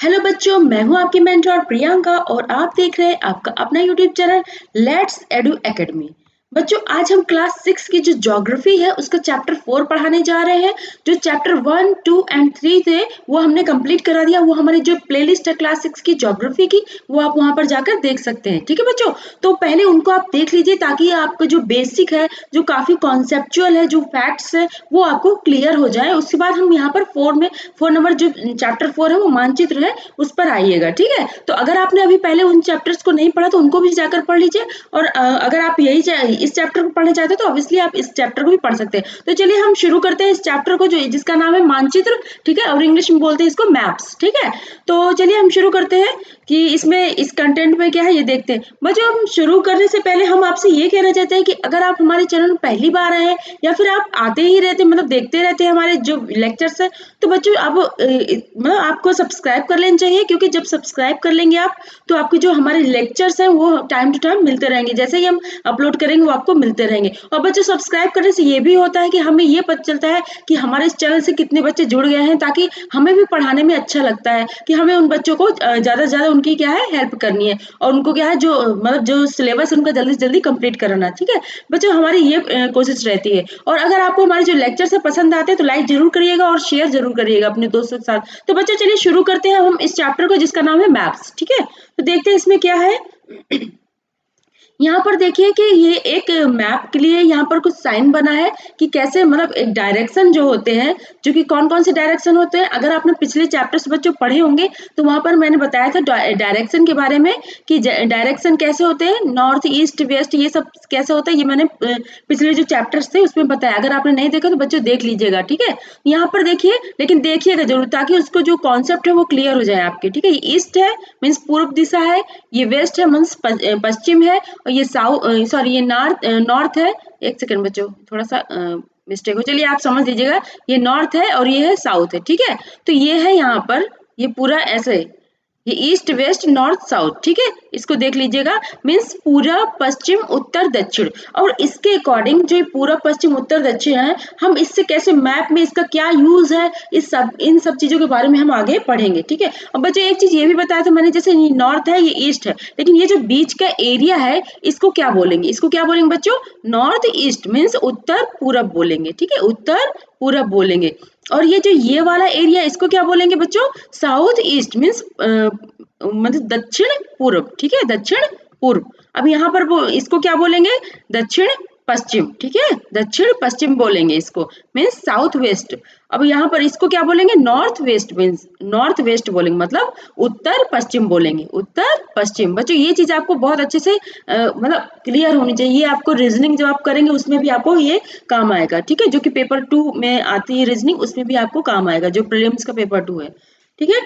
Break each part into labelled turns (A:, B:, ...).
A: Hello बच्चों, मैं हूं आपकी मेंटर प्रियंका और आप देख रहे हैं आपका अपना YouTube channel let's edu academy. बच्चों, आज हम क्लास 6 की जो ज्योग्राफी है उसका चैप्टर 4 पढ़ाने जा रहे हैं। जो चैप्टर 1, 2 एंड 3 थे वो हमने कंप्लीट करा दिया। वो हमारी जो प्लेलिस्ट है क्लास 6 की ज्योग्राफी की, वो आप वहां पर जाकर देख सकते हैं। ठीक है बच्चों, तो पहले उनको आप देख लीजिए ताकि आपका जो बेसिक है, जो काफी कॉन्सेप्चुअल है, जो फैक्ट्स है वो आपको क्लियर हो जाए। उसके बाद हम यहाँ पर 4 नंबर जो चैप्टर 4 है वो मानचित्र है, उस पर आइएगा। ठीक है, तो अगर आपने अभी पहले उन चैप्टर्स को नहीं पढ़ा तो उनको भी जाकर पढ़ लीजिए। और अगर आप इस चैप्टर को पढ़ना चाहते हो तो ऑब्वियसली आप इस चैप्टर को भी पढ़ सकते हैं। तो चलिए हम शुरू करते हैं इस चैप्टर को, जो जिसका नाम है मानचित्र। ठीक है, और इंग्लिश में बोलते हैं इसको मैप्स। ठीक है, तो चलिए हम शुरू करते हैं कि इसमें इस कंटेंट में क्या है ये देखते हैं। बच्चों, हम शुरू करने से पहले हम आपसे ये कहना चाहते हैं कि अगर आप हमारे चैनल में पहली बार आए हैं या फिर आप आते ही रहते, मतलब देखते रहते हैं हमारे जो लेक्चर्स है, तो बच्चों आप मतलब आपको सब्सक्राइब कर लेना चाहिए, क्योंकि जब सब्सक्राइब कर लेंगे आप तो आपके जो हमारे लेक्चर्स हैं वो टाइम टू टाइम मिलते रहेंगे। जैसे ही हम अपलोड करेंगे वो आपको मिलते रहेंगे। और बच्चों, सब्सक्राइब करने से ये भी होता है कि हमें ये पता चलता है कि हमारे इस चैनल से कितने बच्चे जुड़ गए हैं, ताकि हमें भी पढ़ाने में अच्छा लगता है कि हमें उन बच्चों को ज्यादा से ज्यादा उनकी क्या है हेल्प करनी है, और उनको क्या है जो मतलब जो सिलेबस उनका जल्दी से जल्दी कंप्लीट कराना। ठीक है बच्चों, हमारी ये कोशिश रहती है। और अगर आपको हमारे जो लेक्चर से पसंद आते हैं तो लाइक जरूर करिएगा और शेयर जरूर करिएगा अपने दोस्तों के साथ। तो बच्चों चलिए शुरू करते हैं हम इस चैप्टर को जिसका नाम है मैप्स। ठीक है, तो देखते हैं इसमें क्या है। यहाँ पर देखिए कि ये एक मैप के लिए यहाँ पर कुछ साइन बना है कि कैसे, मतलब एक डायरेक्शन जो होते हैं, जो कि कौन कौन से डायरेक्शन होते हैं। अगर आपने पिछले चैप्टर्स बच्चों पढ़े होंगे तो वहां पर मैंने बताया था डायरेक्शन के बारे में कि डायरेक्शन कैसे होते हैं, नॉर्थ ईस्ट वेस्ट ये सब कैसे होता है, ये मैंने पिछले जो चैप्टर्स थे उसमें बताया। अगर आपने नहीं देखा तो बच्चों देख लीजिएगा। ठीक है, यहाँ पर देखिए, लेकिन देखिएगा जरूर ताकि उसको जो कॉन्सेप्ट है वो क्लियर हो जाए आपके। ठीक है, ये ईस्ट है मीन्स पूर्व दिशा है, ये वेस्ट है मीन्स पश्चिम है, और ये ये नॉर्थ है। एक सेकंड बच्चों, थोड़ा सा मिस्टेक हो, चलिए आप समझ लीजिएगा। ये नॉर्थ है और ये है साउथ है। ठीक है, तो ये है यहाँ पर, ये पूरा ऐसे, ये ईस्ट वेस्ट नॉर्थ साउथ। ठीक है, इसको देख लीजिएगा, मीन्स पूरा पश्चिम उत्तर दक्षिण। और इसके अकॉर्डिंग जो पूरा पश्चिम उत्तर दक्षिण है, हम इससे कैसे मैप में इसका क्या यूज है, इन सब चीजों के बारे में हम आगे पढ़ेंगे। ठीक है, अब बच्चों एक चीज ये भी बताया था मैंने, जैसे ये नॉर्थ है ये ईस्ट है, लेकिन ये जो बीच का एरिया है इसको क्या बोलेंगे, इसको क्या बोलेंगे बच्चों, नॉर्थ ईस्ट मीन्स उत्तर पूरब बोलेंगे। ठीक है, उत्तर पूरब बोलेंगे। और ये जो ये वाला एरिया इसको क्या बोलेंगे बच्चों, साउथ ईस्ट मीन्स मतलब दक्षिण पूर्व। ठीक है, दक्षिण पूर्व। अब यहाँ पर वो इसको क्या बोलेंगे, दक्षिण पश्चिम। ठीक है, दक्षिण पश्चिम बोलेंगे इसको, मीन्स साउथ वेस्ट। अब यहाँ पर इसको क्या बोलेंगे, north west means north west बोलेंगे, मतलब उत्तर पश्चिम बोलेंगे, उत्तर पश्चिम। बच्चों ये चीज आपको बहुत अच्छे से मतलब क्लियर होनी चाहिए। ये आपको रीजनिंग जो आप करेंगे उसमें भी आपको ये काम आएगा। ठीक है, जो कि पेपर 2 में आती है रीजनिंग, उसमें भी आपको काम आएगा, जो प्रीलिम्स का पेपर 2 है। ठीक है,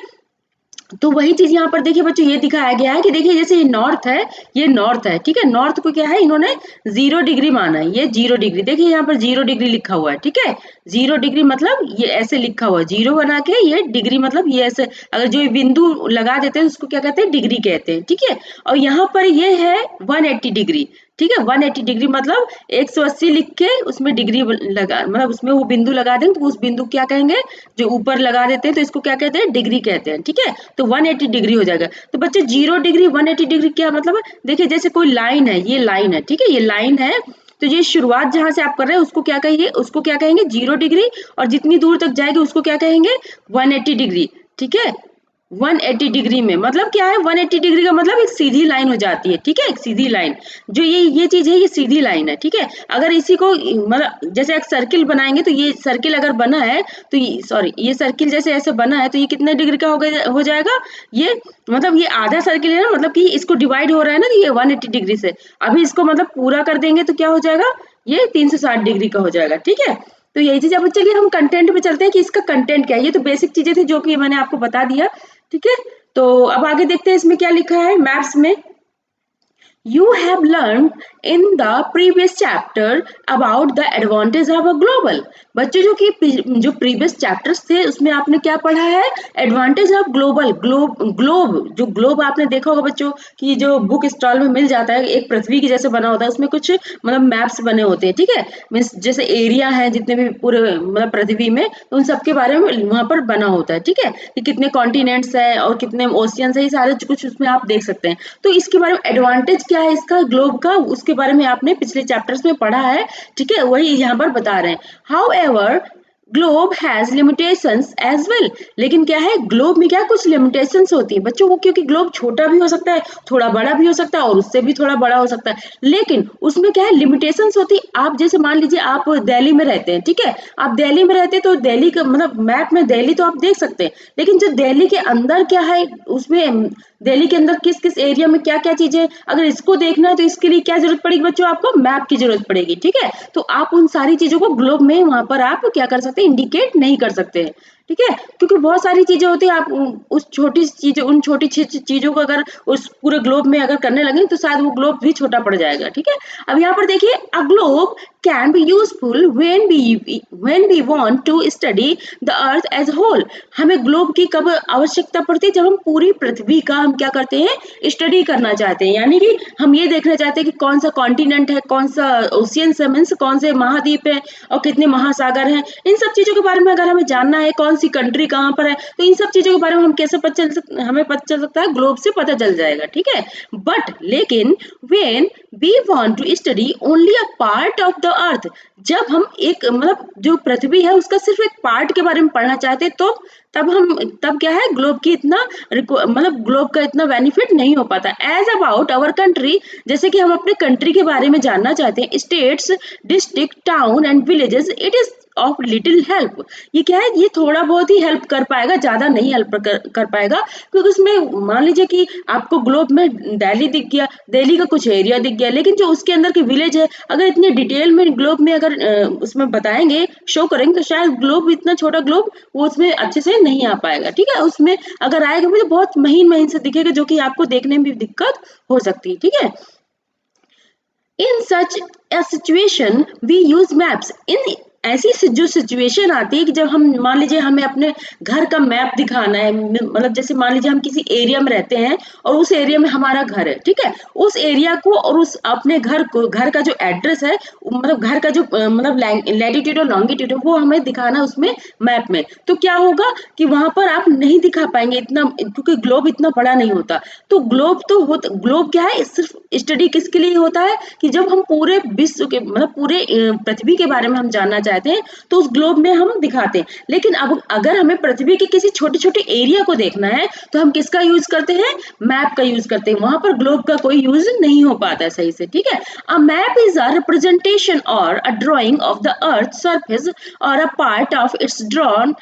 A: तो वही चीज यहाँ पर देखिए बच्चों, ये दिखाया गया है कि देखिए जैसे ये नॉर्थ है, ये नॉर्थ है। ठीक है, नॉर्थ को क्या है इन्होंने 0 डिग्री माना है, ये 0 डिग्री। देखिए यहाँ पर 0 डिग्री लिखा हुआ है। ठीक है, 0 डिग्री मतलब ये ऐसे लिखा हुआ है, जीरो बना के, ये डिग्री मतलब ये ऐसे, अगर जो बिंदु लगा देते हैं उसको क्या कहते हैं, डिग्री कहते हैं। ठीक है, और यहाँ पर ये है 180 डिग्री। ठीक है, 180 डिग्री मतलब 180 लिख के उसमें डिग्री लगा, मतलब उसमें वो बिंदु लगा देंगे तो उस बिंदु क्या कहेंगे, जो ऊपर लगा देते हैं तो इसको क्या कहते हैं, डिग्री कहते हैं। ठीक है, तो 180 डिग्री हो जाएगा। तो बच्चे 0 डिग्री 180 डिग्री क्या मतलब है, देखिए जैसे कोई लाइन है, ये लाइन है। ठीक है, ये लाइन है, तो ये शुरुआत जहां से आप कर रहे हैं उसको क्या कहिए, उसको क्या कहेंगे 0 डिग्री, और जितनी दूर तक जाएगी उसको क्या कहेंगे 180 डिग्री। ठीक है, 180 डिग्री में मतलब क्या है, 180 डिग्री का मतलब एक सीधी लाइन हो जाती है। ठीक है, एक सीधी लाइन, जो ये चीज है ये सीधी लाइन है। ठीक है, अगर इसी को मतलब जैसे एक सर्किल बनाएंगे तो ये सर्किल अगर बना है तो ये सर्किल जैसे ऐसे बना है तो ये कितने डिग्री का हो जाएगा, ये मतलब ये आधा सर्किल है ना, मतलब कि इसको डिवाइड हो रहा है ना, तो ये 180 डिग्री से। अभी इसको मतलब पूरा कर देंगे तो क्या हो जाएगा, ये 360 डिग्री का हो जाएगा। ठीक है, तो यही चीज। अब चलिए हम कंटेंट पे चलते हैं कि इसका कंटेंट क्या है। ये तो बेसिक चीजें थी जो कि मैंने आपको बता दिया। ठीक है, तो अब आगे देखते हैं इसमें क्या लिखा है मैप्स में। You have learned in the previous chapter about the advantage of a global. बच्चों जो प्रीवियस चैप्टर्स थे उसमें आपने क्या पढ़ा है? एडवांटेज ऑफ ग्लोबल ग्लोब आपने देखा होगा बच्चों कि जो बुक स्टॉल में मिल जाता है एक पृथ्वी की जैसे बना होता है, उसमें कुछ मतलब मैप्स बने होते हैं, ठीक है, मीन्स जैसे एरिया है जितने भी पूरे मतलब पृथ्वी में, तो उन सबके बारे में वहां पर बना होता है, ठीक है, कि कितने कॉन्टिनेंट्स है और कितने ओशियंस है, ये सारे कुछ उसमें आप देख सकते हैं। तो इसके बारे में एडवांटेज क्या है इसका ग्लोब का, उसके बारे में आपने पिछले चैप्टर्स में पढ़ा है, ठीक है, वही यहाँ पर बता रहे हैं। However globe has limitations as well, लेकिन क्या है ग्लोब में क्या कुछ लिमिटेशंस होती है बच्चों, वो क्योंकि ग्लोब छोटा भी हो सकता है, थोड़ा बड़ा भी हो सकता है और उससे भी थोड़ा बड़ा हो सकता है, लेकिन उसमें क्या है लिमिटेशंस होती है। आप जैसे मान लीजिए आप दिल्ली में रहते हैं, ठीक है, आप दिल्ली में रहते हैं तो दिल्ली का मतलब मैप में दिल्ली तो आप देख सकते हैं, लेकिन जो दिल्ली के अंदर क्या है उसमें दिल्ली के अंदर किस किस एरिया में क्या क्या चीजें, अगर इसको देखना है तो इसके लिए क्या जरूरत पड़ेगी बच्चों, आपको मैप की जरूरत पड़ेगी, ठीक है, तो आप उन सारी चीजों को ग्लोब में वहां पर आप क्या कर सकते हैं, इंडिकेट नहीं कर सकते हैं, ठीक है, क्योंकि बहुत सारी चीजें होती है, आप उस छोटी चीजें उन छोटी चीजों को अगर उस पूरे ग्लोब में अगर करने लगे तो शायद वो ग्लोब भी छोटा पड़ जाएगा, ठीक है। अब यहाँ पर देखिए a globe can be useful when we want to study the earth as whole। हमें ग्लोब की कब आवश्यकता पड़ती है, जब हम पूरी पृथ्वी का हम क्या करते हैं स्टडी करना चाहते हैं, यानी कि हम ये देखना चाहते हैं कि कौन सा कॉन्टिनेंट है, कौन सा ओशियन है, मीन्स कौन से महाद्वीप है और कितने महासागर हैं, इन सब चीजों के बारे में अगर हमें जानना है, कौन सी कंट्री कहाँ पर है, तो इन सब चीजों के बारे में हम कैसे हमें पता चल सकता है, ग्लोब से पता चल जाएगा, ठीक है। बट लेकिन when we want to study only a part of the earth, जब हम एक मतलब जो पृथ्वी है उसका सिर्फ एक पार्ट के बारे में पढ़ना चाहते हैं, तो तब क्या है ग्लोब की इतना मतलब ग्लोब का इतना बेनिफिट नहीं हो पाता। एज अबाउट आवर कंट्री, जैसे कि हम अपने कंट्री के बारे में जानना चाहते हैं, states, district, town and villages, it is of little help. ये क्या है, ये थोड़ा बहुत ही हेल्प कर पाएगा, ज्यादा नहीं हेल्प कर पाएगा, क्योंकि उसमें मान लीजिए कि आपको ग्लोब में दिल्ली दिख गया, दिल्ली का कुछ एरिया दिख गया, लेकिन जो उसके अंदर के विलेज है अगर इतने डिटेल में ग्लोब में अगर उसमें बताएंगे, शो करेंगे, तो शायद ग्लोब इतना छोटा ग्लोब वो उसमें अच्छे से नहीं आ पाएगा, ठीक है, उसमें अगर आएगा भी तो बहुत महीन महीन से दिखेगा, जो कि आपको देखने में भी दिक्कत हो सकती है, ठीक है। इन सच a situation we use maps। इन ऐसी जो सिचुएशन आती है कि जब हम मान लीजिए हमें अपने घर का मैप दिखाना है, मतलब जैसे मान लीजिए हम किसी एरिया में रहते हैं और उस एरिया में हमारा घर है, ठीक है, उस एरिया को और उस अपने घर का जो एड्रेस है, मतलब घर का जो मतलब लैटिट्यूड और लॉन्गिट्यूड है वो हमें दिखाना उसमें मैप में, तो क्या होगा कि वहां पर आप नहीं दिखा पाएंगे इतना, क्योंकि ग्लोब इतना बड़ा नहीं होता। तो ग्लोब क्या है, सिर्फ स्टडी किसके लिए होता है कि जब हम पूरे विश्व के मतलब पूरे पृथ्वी के बारे में हम जानना चाहते हैं तो उस ग्लोब में हम दिखाते हैं। लेकिन अब अगर हमें पृथ्वी के किसी छोटे छोटे एरिया को देखना है तो हम किसका यूज करते हैं, मैप का यूज करते हैं, वहां पर ग्लोब का कोई यूज नहीं हो पाता है सही से, ठीक है। A map is a representation और a drawing of the earth surface और a part of its drawn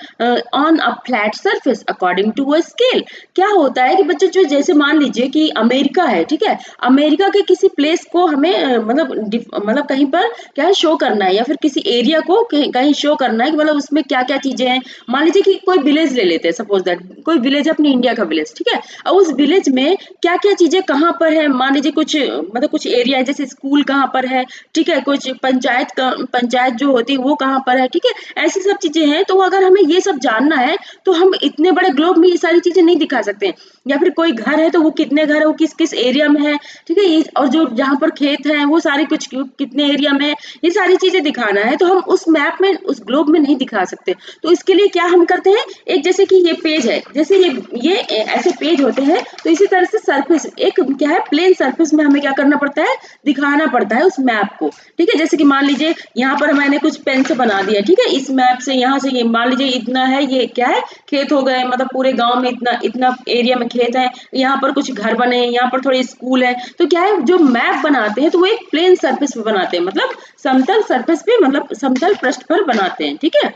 A: on a flat surface according to a scale. क्या होता है कि बच्चों जो जैसे मान लीजिए कि अमेरिका है, ठीक है, अमेरिका के किसी प्लेस को हमें मतलब कहीं पर क्या है शो करना है, या फिर किसी एरिया को कहीं शो करना है कि मतलब उसमें क्या क्या चीजें हैं। मान लीजिए कि कोई विलेज ले लेते हैं, सपोज दैट कोई विलेज है अपनी इंडिया का विलेज, ठीक है, और उस विलेज में क्या क्या चीजें कहाँ पर है, मान लीजिए कुछ मतलब कुछ एरिया है जैसे स्कूल कहाँ पर है, ठीक है, कुछ पंचायत जो होती है वो कहाँ पर है, ठीक है, ऐसी सब चीजें हैं। तो अगर हमें ये सब जानना है तो हम इतने बड़े ग्लोब में ये सारी चीजें नहीं दिखा सकते हैं। या फिर कोई घर है तो वो कितने घर है, वो किस किस एरिया में है, ठीक है, ये और जो जहाँ पर खेत है वो सारे कुछ कितने एरिया में है, ये सारी चीजें दिखाना है तो हम उस मैप में उस ग्लोब में नहीं दिखा सकते। तो इसके लिए क्या हम करते हैं, एक जैसे कि ये पेज है, जैसे ये ऐसे पेज होते हैं, तो इसी तरह से सरफेस एक क्या है प्लेन सरफेस में हमें क्या करना पड़ता है, दिखाना पड़ता है उस मैप को, ठीक है। जैसे कि मान लीजिए यहाँ पर मैंने कुछ पेन से बना दिया, ठीक है, इस मैप से यहाँ से ये मान लीजिए इतना है, ये क्या है खेत हो गए, मतलब पूरे गांव में इतना इतना एरिया में खेत है, यहाँ पर कुछ घर बने हैं, यहाँ पर थोड़े स्कूल है। तो क्या है जो मैप बनाते हैं तो वो एक प्लेन सरफेस पे बनाते हैं, मतलब समतल सरफेस पे मतलब समतल पृष्ठ पर बनाते हैं, ठीक है।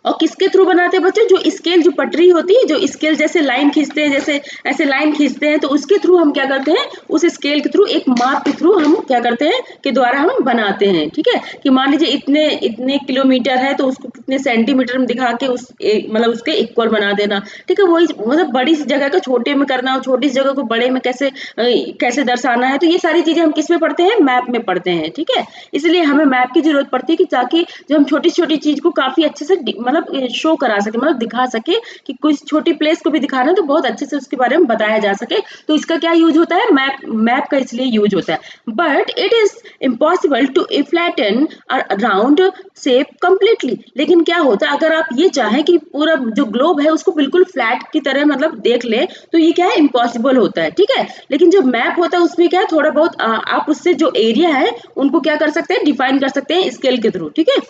A: और किसके थ्रू बनाते हैं बच्चों, जो स्केल, जो पटरी होती है, जो स्केल जैसे लाइन खींचते हैं, जैसे ऐसे लाइन खींचते हैं, तो उसके थ्रू हम क्या करते हैं, उस स्केल के थ्रू, एक माप के थ्रू हम क्या करते हैं कि द्वारा हम बनाते हैं। ठीक है, कि मान लीजिए इतने इतने किलोमीटर है तो उसको कितने सेंटीमीटर में दिखा के उस मतलब उसके इक्वल बना देना। ठीक है, वही मतलब बड़ी सी जगह को छोटे में करना और छोटी सी जगह को बड़े में कैसे कैसे दर्शाना है, तो ये सारी चीजें हम किस में पढ़ते हैं, मैप में पढ़ते हैं। ठीक है, इसलिए हमें मैप की जरूरत पड़ती है कि ताकि जो हम छोटी छोटी चीज को काफी अच्छे से मतलब शो करा सके, मतलब दिखा सके कि कुछ छोटी प्लेस को भी दिखाना है तो बहुत अच्छे से उसके बारे में बताया जा सके। तो इसका क्या यूज होता है, मैप, मैप का इसलिए यूज होता है। But it is impossible to flatten round shape completely. लेकिन क्या होता है, अगर आप ये चाहें कि पूरा जो ग्लोब है उसको बिल्कुल फ्लैट की तरह मतलब देख ले, तो ये क्या है, इम्पॉसिबल होता है। ठीक है, लेकिन जो मैप होता है उसमें क्या है, थोड़ा बहुत आप उससे जो एरिया है उनको क्या कर सकते हैं, डिफाइन कर सकते हैं स्केल के थ्रू। ठीक है,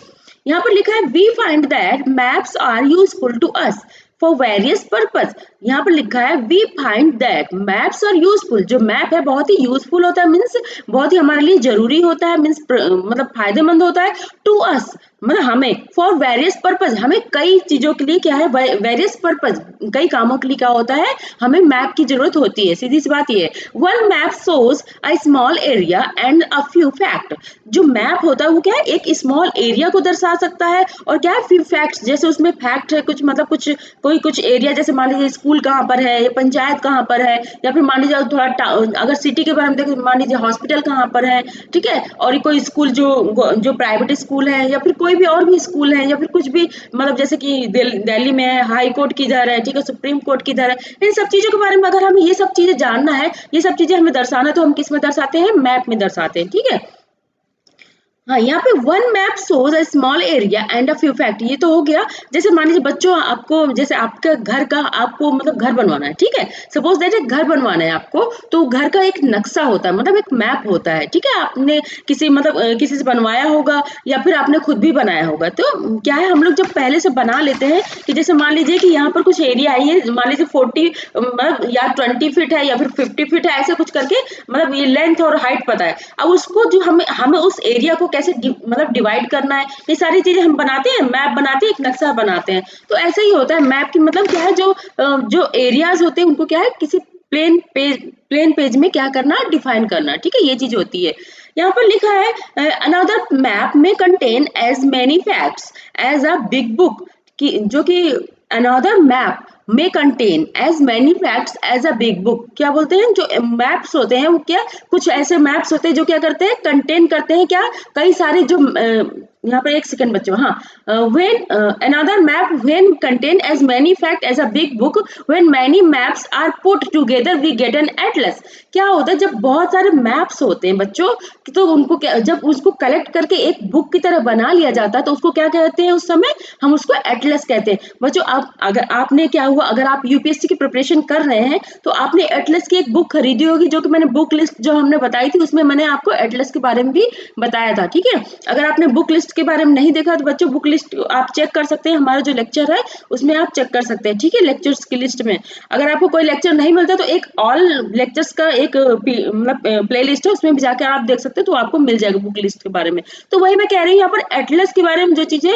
A: यहाँ पर लिखा है we find that maps are useful to us for various purpose. यहाँ पर लिखा है we find that maps are useful, जो मैप है बहुत ही यूजफुल होता है, मीन्स बहुत ही हमारे लिए जरूरी होता है, मीन्स मतलब फायदेमंद होता है, टू अस मतलब हमें, फॉर वेरियस पर्पज, हमें कई चीजों के लिए क्या है, वेरियस पर्पज, कई कामों के लिए क्या होता है, हमें मैप की जरूरत होती है। सीधी सी बात ये है, one map shows a small area and a few fact. जो मैप होता है वो क्या है, एक स्मॉल एरिया को दर्शा सकता है और क्या है, फ्यू फैक्ट्स, जैसे उसमें फैक्ट है कुछ, मतलब कुछ कोई कुछ एरिया, जैसे मान लीजिए स्कूल कहाँ पर है या पंचायत कहाँ पर है, या फिर मान लीजिए थोड़ा अगर सिटी के बारे में देखें, मान लीजिए हॉस्पिटल कहाँ पर है। ठीक है, और कोई स्कूल जो प्राइवेट स्कूल है या फिर कोई भी और भी स्कूल है, या फिर कुछ भी मतलब जैसे कि दिल्ली में है हाई कोर्ट किधर है, ठीक है, सुप्रीम कोर्ट किधर है, इन सब चीजों के बारे में अगर हमें ये सब चीजें जानना है, ये सब चीजें हमें दर्शाना है, तो हम किस में दर्शाते हैं, मैप में दर्शाते हैं। ठीक है, हाँ, यहाँ पे one map shows a small area and a few fact, ये तो हो गया। जैसे मान लीजिए बच्चों, आपको जैसे आपका घर का, आपको मतलब घर बनवाना है। ठीक है, सपोज दैट एक घर बनवाना है आपको, तो घर का एक नक्शा होता है, मतलब एक मैप होता है। ठीक है, आपने किसी मतलब किसी से बनवाया होगा या फिर आपने खुद भी बनाया होगा। तो क्या है, हम लोग जब पहले से बना लेते हैं कि जैसे मान लीजिए कि यहाँ पर कुछ एरिया है, ये मान लीजिए 40 मतलब या 20 फीट है या फिर 50 फीट है, ऐसे कुछ करके मतलब ये लेंथ और हाइट पता है। अब उसको जो हमें हमें उस एरिया को कैसे मतलब डिवाइड करना है, ये सारी चीजें हम बनाते हैं, मैप बनाते हैं, एक नक्शा बनाते हैं। तो ऐसा ही होता है, मैप की मतलब क्या है, जो एरियाज होते हैं उनको क्या है, किसी प्लेन पेज में क्या करना, डिफाइन करना। ठीक है, ये चीज होती है। यहाँ पर लिखा है another map may contain as many facts as a big book, कि जो कि another map may contain as many facts as a big book. क्या बोलते हैं, जो मैप्स होते हैं वो क्या, कुछ ऐसे मैप्स होते हैं जो क्या करते हैं, कंटेन करते हैं क्या, कई सारे जो यहाँ पर एक सेकंड बच्चों, हाँ, when another map when contain as many fact as a big book, when many maps are put together we get an atlas. क्या होता है, जब बहुत सारे मैप्स होते हैं बच्चों, तो उनको क्या, जब उसको कलेक्ट करके एक बुक की तरह बना लिया जाता है, तो उसको क्या कहते हैं, उस समय हम उसको एटलस कहते हैं। बच्चों, आप अगर आपने क्या हुआ, अगर आप यूपीएससी की प्रिपरेशन कर रहे हैं तो आपने एटलस की एक बुक खरीदी होगी, जो कि मैंने बुक लिस्ट जो हमने बताई थी उसमें मैंने आपको एटलस के बारे में भी बताया था। ठीक है, अगर आपने बुक लिस्ट के बारे में नहीं देखा तो बच्चों बुक लिस्ट आप चेक कर सकते हैं, हमारा जो लेक्चर है उसमें आप चेक कर सकते हैं। ठीक है, लेक्चर्स की लिस्ट में अगर आपको कोई लेक्चर नहीं मिलता तो एक ऑल लेक्चर्स का एक मतलब प्ले लिस्ट है, उसमें भी जाकर आप देख सकते हैं, तो आपको मिल जाएगा बुक लिस्ट के बारे में। तो वही मैं कह रही हूँ, यहाँ पर एटलस के बारे में जो चीजें,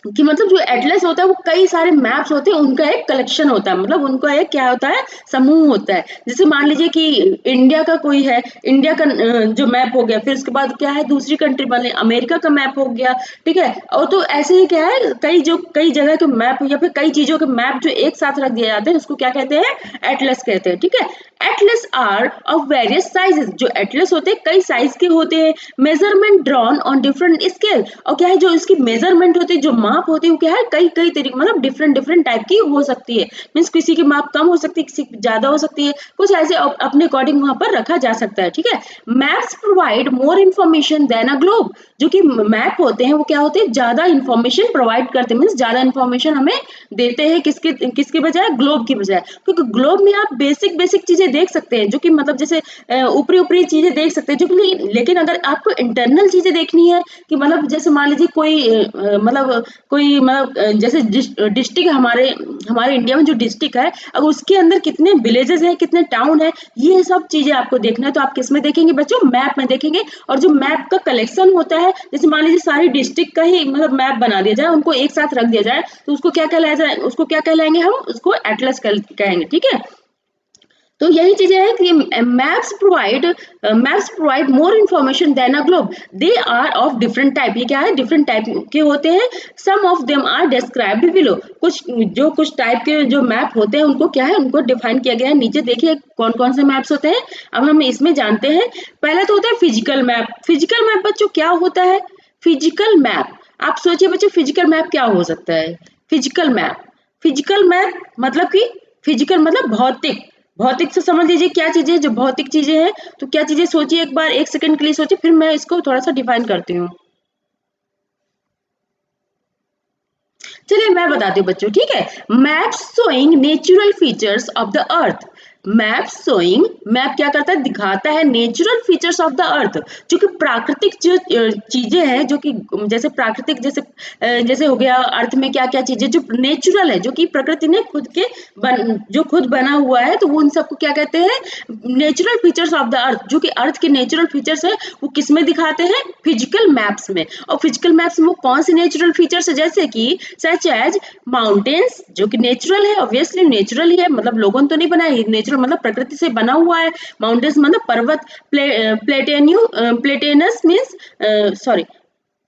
A: कि मतलब जो एटलस होता है वो कई सारे मैप्स होते हैं, उनका एक कलेक्शन होता है, मतलब उनका एक क्या होता है, समूह होता है। जैसे मान लीजिए कि इंडिया का कोई है, इंडिया का जो मैप हो गया, फिर उसके बाद क्या है, दूसरी कंट्री वाले अमेरिका का मैप हो गया। ठीक है, और तो ऐसे ही क्या है, कई जगह के मैप या फिर कई चीजों के मैप जो एक साथ रख दिए जाते हैं, उसको क्या कहते हैं, एटलस कहते हैं। ठीक है, atlas are of various sizes, जो एटलस होते हैं कई साइज के होते हैं, measurement drawn on different scale, और क्या है, जो इसकी मेजरमेंट होती है, जो माप होती है, वो क्या है, कई कई तरीके मतलब डिफरेंट डिफरेंट टाइप की हो सकती है। मीन्स किसी की माप कम हो सकती है, किसी की ज्यादा हो सकती है, कुछ ऐसे अपने अकॉर्डिंग वहां पर रखा जा सकता है। ठीक है, maps provide more information than a globe, जो कि मैप होते हैं वो क्या होते हैं, ज्यादा इन्फॉर्मेशन प्रोवाइड करते हैं, मीन्स ज्यादा इन्फॉर्मेशन हमें देते हैं, किसके किसके बजाय, ग्लोब की बजाय, क्योंकि ग्लोब में आप बेसिक बेसिक चीजें देख सकते हैं, जो कि मतलब जैसे ऊपरी ऊपरी चीजें देख सकते हैं, जो कि लेकिन अगर आपको इंटरनल चीजें देखनी है कि मतलब जैसे मान लीजिए कोई जैसे डिस्ट्रिक्ट हमारे हमारे इंडिया में जो डिस्ट्रिक्ट है, अगर उसके अंदर कितने विलेजेस हैं, कितने टाउन है, ये सब चीजें आपको देखना है, तो आप किस में देखेंगे बच्चों? मैप में देखेंगे। और जो मैप का कलेक्शन होता है, जैसे मान लीजिए सारी डिस्ट्रिक्ट का ही मतलब मैप बना दिया जाए, उनको एक साथ रख दिया जाए, तो उसको क्या कहलाया जाए? उसको क्या कहलाएंगे हम? उसको एटलस कहेंगे, ठीक है। तो यही चीजें हैं कि maps provide more information than a globe. They are of different type. ये क्या है? डिफरेंट टाइप के होते हैं। Some of them are described below. कुछ टाइप के जो मैप होते हैं उनको क्या है? उनको डिफाइन किया गया है। नीचे देखिए कौन कौन से मैप्स होते हैं, अब हम इसमें जानते हैं। पहला तो होता है फिजिकल मैप। फिजिकल मैप बच्चों क्या होता है? फिजिकल मैप, आप सोचिए बच्चों फिजिकल मैप क्या हो सकता है? फिजिकल मैप मतलब कि फिजिकल मतलब भौतिक। भौतिक से समझ लीजिए क्या चीजें, जो भौतिक चीजें हैं, तो क्या चीजें सोचिए, एक बार 1 सेकंड के लिए सोचिए, फिर मैं इसको थोड़ा सा डिफाइन करती हूँ। चलिए मैं बताती हूँ बच्चों, ठीक है। Maps showing natural features of the earth. Map क्या करता है? दिखाता है नेचुरल फीचर्स ऑफ द अर्थ, जो कि प्राकृतिक जो चीजें हैं, जो कि जैसे प्राकृतिक जैसे हो गया अर्थ में क्या क्या चीजें जो नेचुरल है, जो कि प्रकृति ने खुद के जो खुद बना हुआ है, तो वो उन सबको क्या कहते हैं? नेचुरल फीचर्स ऑफ द अर्थ। जो कि अर्थ के नेचुरल फीचर्स है, वो किस में दिखाते हैं? फिजिकल मैप्स में। और फिजिकल मैप्स में वो कौन से नेचुरल फीचर्स है? जैसे कि सच एज माउंटेन्स, जो कि नेचुरल है, ऑब्वियसली नेचुरल ही है, मतलब लोगों ने तो नहीं बनाया, नेचुरल मतलब प्रकृति से बना हुआ है। माउंटेन्स मतलब पर्वत। प्लेटेनस मीन्स सॉरी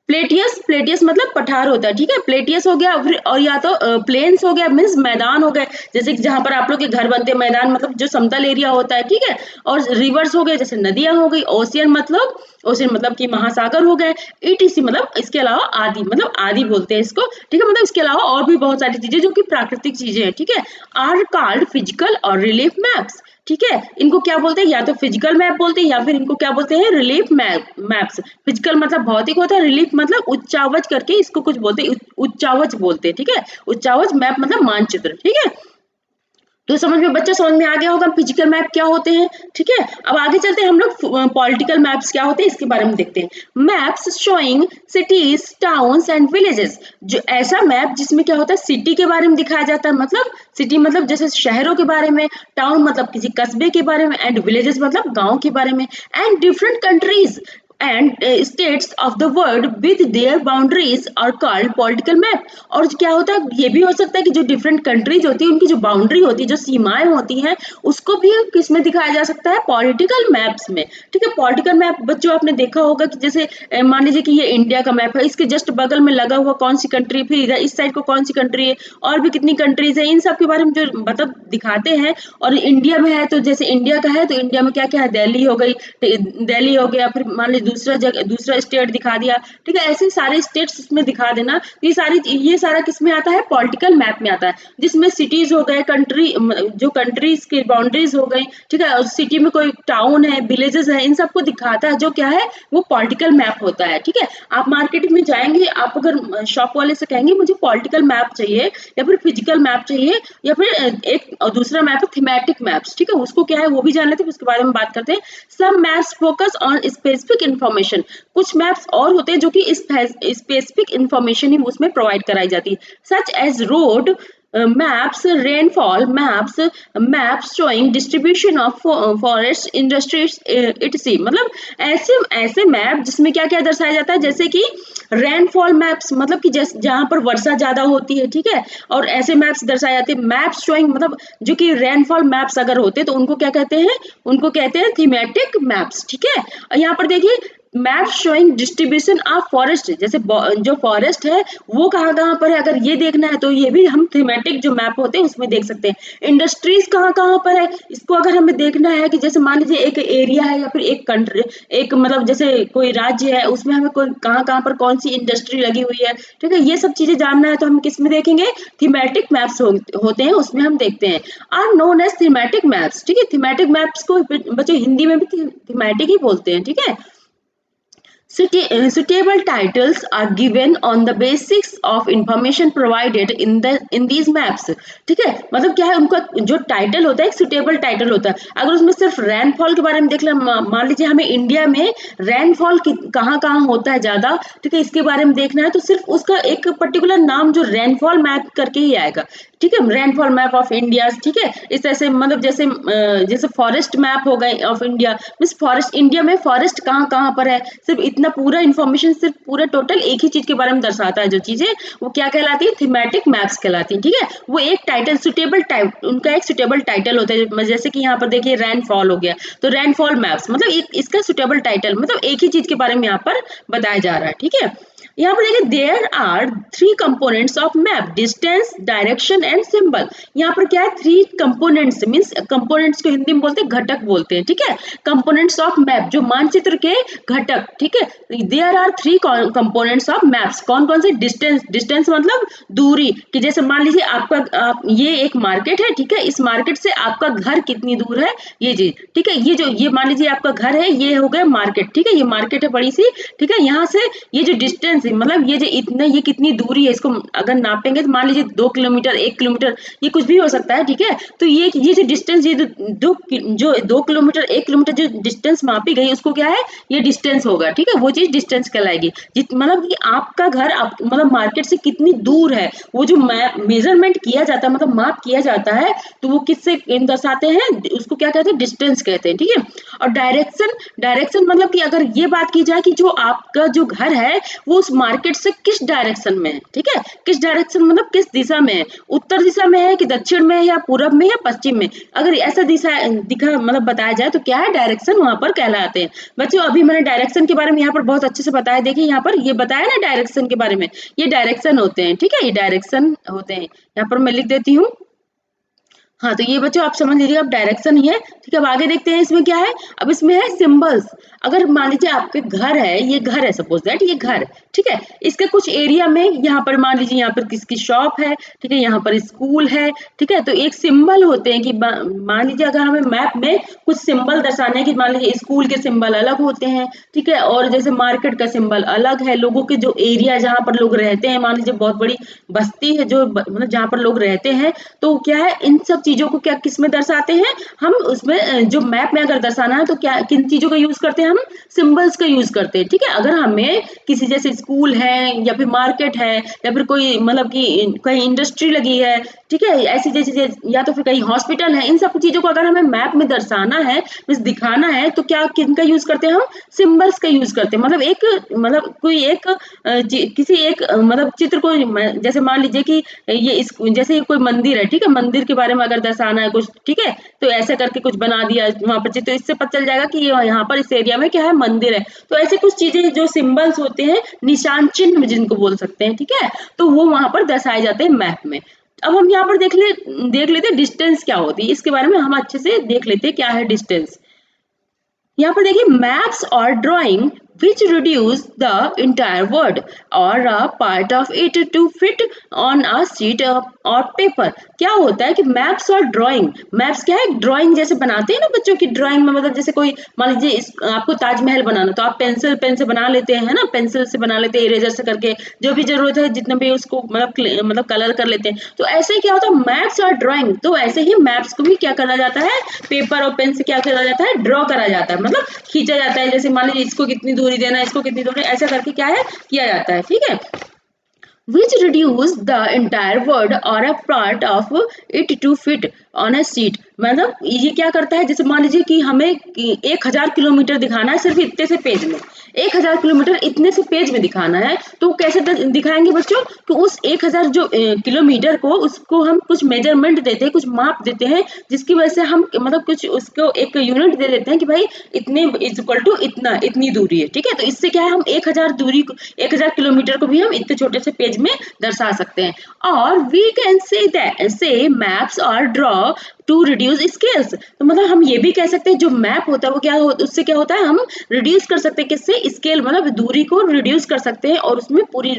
A: प्लेटियस मतलब पठार होता है, ठीक है। प्लेटियस हो गया, फिर और या तो प्लेन्स हो गया, मीन्स मैदान हो गए, जैसे कि जहां पर आप लोग के घर बनते हैं, मैदान मतलब जो समतल एरिया होता है, ठीक है। और रिवर्स हो गए, जैसे नदियां हो गई। ओशियन मतलब कि महासागर हो गए। ईटीसी मतलब इसके अलावा आदि, मतलब आदि बोलते हैं इसको, ठीक है। मतलब इसके अलावा और भी बहुत सारी चीजें जो कि प्राकृतिक चीजें हैं, ठीक है, आर कॉल्ड फिजिकल और रिलीफ मैप्स, ठीक है। इनको क्या बोलते हैं? या तो फिजिकल मैप बोलते हैं, या फिर इनको क्या बोलते हैं? Relief maps. फिजिकल मतलब भौतिक होता है, रिलीफ मतलब उच्चावच करके इसको कुछ बोलते हैं, उच्चावच बोलते हैं, ठीक है। उच्चावच मैप मतलब मानचित्र, ठीक है। तो समझ में बच्चा समझ में आ गया होगा फिजिकल मैप क्या होते हैं, ठीक है। अब आगे चलते हैं हम लोग पॉलिटिकल मैप्स क्या होते हैं इसके बारे में देखते हैं। Maps showing cities, towns and villages. जो ऐसा मैप जिसमें क्या होता है? सिटी के बारे में दिखाया जाता है, मतलब सिटी मतलब जैसे शहरों के बारे में, टाउन मतलब किसी कस्बे के बारे में, एंड विलेजेस मतलब गांव के बारे में, and different countries and states of the world with their boundaries are called political map. और क्या होता है? ये भी हो सकता है कि जो डिफरेंट कंट्रीज होती है, उनकी जो बाउंड्री होती है, जो सीमाएं होती हैं, उसको भी किसमें दिखाया जा सकता है? पॉलिटिकल मैप्स में, ठीक है। पॉलिटिकल मैप बच्चों आपने देखा होगा कि जैसे मान लीजिए कि ये इंडिया का मैप है, इसके जस्ट बगल में लगा हुआ कौन सी कंट्री, फिर इधर इस साइड को कौन सी कंट्री है, और भी कितनी कंट्रीज है, इन सब के बारे में जो मतलब दिखाते हैं। और इंडिया में है तो जैसे इंडिया का है, तो इंडिया में क्या क्या है? दिल्ली हो गई, दिल्ली हो गया, फिर मान लीजिए दूसरा जगह दूसरा स्टेट दिखा दिया, ठीक है। ऐसे सारे स्टेट्स इसमें दिखा देना। ये सारा किस में आता है? पॉलिटिकल मैप में आता है, जिसमें सिटीज हो गए, कंट्री जो कंट्रीज की बाउंड्रीज हो गई, ठीक है, और सिटी में कोई टाउन है, विलेजेस है, इन सबको दिखाता है, जो क्या है? वो पॉलिटिकल मैप होता है, ठीक है। आप मार्केट में जाएंगे, आप अगर शॉप वाले से कहेंगे मुझे पॉलिटिकल मैप चाहिए, या फिर फिजिकल मैप चाहिए, या फिर एक और दूसरा मैप है थीमेटिक मैप्स, ठीक है, उसको क्या है वो भी जान लेते हैं, उसके बारे में बात करते हैं। सब maps focus on specific information. कुछ मैप्स और होते हैं जो कि स्पेसिफिक इन्फॉर्मेशन ही उसमें प्रोवाइड कराई जाती है, such as road maps, rainfall maps showing distribution of forest industries etc. मतलब ऐसे ऐसे मैप जिसमें क्या क्या दर्शाया जाता है, जैसे कि रेनफॉल मैप्स मतलब कि जैसे जहां पर वर्षा ज्यादा होती है, ठीक है, और ऐसे मैप्स दर्शाए जाते हैं। मैप्स शोइंग मतलब जो कि रेनफॉल मैप्स अगर होते हैं तो उनको क्या कहते हैं? उनको कहते हैं थीमेटिक मैप्स, ठीक है। और यहाँ पर देखिए map showing distribution of forest, जैसे जो फॉरेस्ट है वो कहाँ कहाँ पर है, अगर ये देखना है तो ये भी हम थीमेटिक जो मैप होते हैं उसमें देख सकते हैं। इंडस्ट्रीज कहाँ कहाँ पर है, इसको अगर हमें देखना है कि जैसे मान लीजिए एक एरिया है, या फिर एक कंट्री, एक मतलब जैसे कोई राज्य है, उसमें हमें कोई कहाँ कहाँ पर कौन सी इंडस्ट्री लगी हुई है, ठीक है, ये सब चीजें जानना है तो हम किस में देखेंगे? थीमेटिक मैप्स होते हैं, उसमें हम देखते हैं। Are known as thematic maps, ठीक है। थीमेटिक मैप्स को बच्चों हिंदी में भी थीमेटिक ही बोलते हैं, ठीक है। Suitable titles are given on the basis of information provided in these maps. ठीक है, मतलब क्या है, उनका जो टाइटल होता है एक सुटेबल टाइटल होता है। अगर उसमें सिर्फ रेनफॉल के बारे में देख लें, मान लीजिए हमें इंडिया में रेनफॉल कहाँ कहाँ होता है ज्यादा, ठीक है, इसके बारे में देखना है, तो सिर्फ उसका एक पर्टिकुलर नाम जो रेनफॉल मैप करके ही आएगा। ठीक है, रेनफॉल मैप ऑफ इंडिया, ठीक है, इस तरह से, मतलब जैसे जैसे फॉरेस्ट मैप हो गए of India, means forest, India में फॉरेस्ट कहाँ कहाँ पर है, सिर्फ इतना पूरा इन्फॉर्मेशन, सिर्फ पूरा टोटल एक ही चीज के बारे में दर्शाता है। जो चीजें वो क्या कहलाती है, थीमेटिक मैप्स कहलाती है। ठीक है, वो एक टाइटल सुटेबल टाइप, उनका एक सुटेबल टाइटल होता है। जैसे कि यहाँ पर देखिए रेनफॉल हो गया, तो रेनफॉल मैप्स मतलब इसका सुटेबल टाइटल, मतलब एक ही चीज के बारे में यहाँ पर बताया जा रहा है। ठीक है, यहाँ पर देखिए there are 3 components of map, distance, direction and symbol. यहाँ पर क्या है, 3 कंपोनेंट्स, मींस कंपोनेंट्स को हिंदी में बोलते हैं घटक बोलते हैं। ठीक है, कंपोनेंट्स ऑफ मैप, जो मानचित्र के घटक। ठीक है, there are 3 components of maps. कौन कौन से, डिस्टेंस, डिस्टेंस मतलब दूरी, कि जैसे मान लीजिए आपका ये एक मार्केट है। ठीक है, इस मार्केट से आपका घर कितनी दूर है, ये चीज। ठीक है, ये मान लीजिए आपका घर है, ये हो गया मार्केट। ठीक है, ये मार्केट है बड़ी सी। ठीक है, यहाँ से ये जो डिस्टेंस है, मतलब ये जो इतना, ये कितनी दूरी है, इसको अगर नापेंगे तो मान लीजिए 2 किलोमीटर, 1 किलोमीटर, ये कुछ भी हो सकता है। ठीक है, तो ये जो डिस्टेंस, ये जो 2 किलोमीटर, 1 किलोमीटर जो डिस्टेंस मापी गई, उसको क्या है, ये डिस्टेंस होगा। ठीक है, वो चीज डिस्टेंस कहलाएगी। मतलब कि आपका घर मतलब मार्केट से कितनी दूर है, वो जो मेजरमेंट किया जाता है, मतलब माप किया जाता है, तो वो किससे दर्शाते हैं, उसको क्या कहते हैं, डिस्टेंस कहते हैं। ठीक है, और डायरेक्शन, डायरेक्शन मतलब कि अगर ये बात की जाए कि जो आपका जो घर है वो उस मार्केट से किस डायरेक्शन में है। ठीक है, किस डायरेक्शन मतलब किस दिशा में है, उत्तर दिशा में है कि दक्षिण में है, या पूरब में या पश्चिम में, अगर ऐसा दिशा दिखा मतलब बताया जाए तो क्या है, डायरेक्शन वहां पर कहलाते हैं। बच्चों अभी मैंने डायरेक्शन के बारे में यहाँ पर बहुत अच्छे से बताया, देखिए यहाँ पर ये बताया ना डायरेक्शन के बारे में, ये डायरेक्शन होते हैं। ठीक है, ये डायरेक्शन होते हैं, यहाँ पर मैं लिख देती हूँ। हाँ, तो ये बच्चों आप समझ लीजिए, अब डायरेक्शन ही है। ठीक है, अब आगे देखते हैं इसमें क्या है। अब इसमें है सिंबल्स। अगर मान लीजिए आपके घर है, ये घर है, सपोज दैट ये घर। ठीक है, इसके कुछ एरिया में, यहाँ पर मान लीजिए यहाँ पर किसकी शॉप है। ठीक है, यहाँ पर स्कूल है। ठीक है, तो एक सिंबल होते हैं कि मान लीजिए अगर हमें मैप में कुछ सिंबल दर्शाने हैं, कि मान लीजिए स्कूल के सिंबल अलग होते हैं। ठीक है, और जैसे मार्केट का सिंबल अलग है, लोगों के जो एरिया जहाँ पर लोग रहते हैं, मान लीजिए बहुत बड़ी बस्ती है जो मतलब जहाँ पर लोग रहते हैं, तो क्या है, इन सब चीजों को क्या किस में दर्शाते हैं हम, उसमें जो मैप में अगर दर्शाना है तो क्या किन चीजों का यूज करते हैं हम, सिंबल्स का यूज करते हैं। ठीक है, अगर हमें किसी जैसे स्कूल है, या फिर मार्केट है, या फिर कोई मतलब कि कहीं इंडस्ट्री लगी है, ठीक है, ऐसी जैसे, या तो फिर कहीं हॉस्पिटल है, इन सब चीजों को अगर हमें मैप में दर्शाना है, मींस दिखाना है, तो क्या किनका यूज करते हैं हम, सिंबल्स का यूज करते हैं। मतलब एक, मतलब कोई एक किसी एक मतलब चित्र को, जैसे मान लीजिए कि ये जैसे कोई मंदिर है। ठीक है, मंदिर के बारे में अगर दर्शाना है कुछ, ठीक है, तो ऐसे करके कुछ बना दिया वहां पर चित्र, तो इससे पता चल जाएगा कि यहाँ पर इस एरिया में क्या है, मंदिर है। तो ऐसे कुछ चीजें जो सिंबल्स होते हैं, निशान चिन्ह जिनको बोल सकते हैं। ठीक है, तो वो वहां पर दर्शाए जाते हैं मैप में। अब हम यहाँ पर देख लेते हैं डिस्टेंस क्या होती है, इसके बारे में हम अच्छे से देख लेते हैं क्या है डिस्टेंस। यहाँ पर देखिए, मैप्स और drawing which reduce the entire word or a part of it to fit on a sheet or paper। क्या होता है कि मैप्स और ड्राइंग, मैप्स क्या है, ड्राइंग जैसे बनाते हैं ना बच्चों की, ड्राइंग में मतलब जैसे कोई मान लीजिए आपको ताजमहल बनाना, तो आप पेंसिल पेन से बना लेते हैं ना, पेंसिल से बना लेते हैं, इरेजर से करके, जो भी जरूरत है जितना भी उसको मतलब कलर कर लेते हैं। तो ऐसे ही क्या होता है मैप्स और ड्राइंग, तो ऐसे ही मैप्स को भी क्या करा जाता है, पेपर और पेन से क्या करा जाता है, ड्रॉ करा जाता है, मतलब खींचा जाता है। जैसे मान लीजिए इसको कितनी दूरी देना है, इसको कितनी दूरी, ऐसा करके क्या है किया जाता है। ठीक है, which reduce the entire word or a part of it to fit on a sheet। मतलब ये क्या करता है, जैसे मान लीजिए कि हमें 1000 किलोमीटर दिखाना है सिर्फ इतने से पेज में, 1000 किलोमीटर इतने से पेज में दिखाना है, तो कैसे दिखाएंगे बच्चों, तो उस 1000 जो किलोमीटर को, उसको हम कुछ मेजरमेंट देते हैं, कुछ माप देते हैं, जिसकी वजह से हम मतलब कुछ उसको एक यूनिट दे देते हैं कि भाई इतने इज इक्वल टू इतना, इतनी दूरी है। ठीक है, तो इससे क्या है, हम 1000 दूरी को, 1000 किलोमीटर को भी हम इतने छोटे से पेज में दर्शा सकते हैं। और वी कैन से मैप्स और ड्रॉ टू रिड्यूस स्केल्स, तो मतलब हम ये भी कह सकते हैं जो मैप होता है वो उससे क्या होता है, हम रिड्यूस कर सकते हैं किससे, स्केल मतलब दूरी को रिड्यूस कर सकते हैं और उसमें पूरी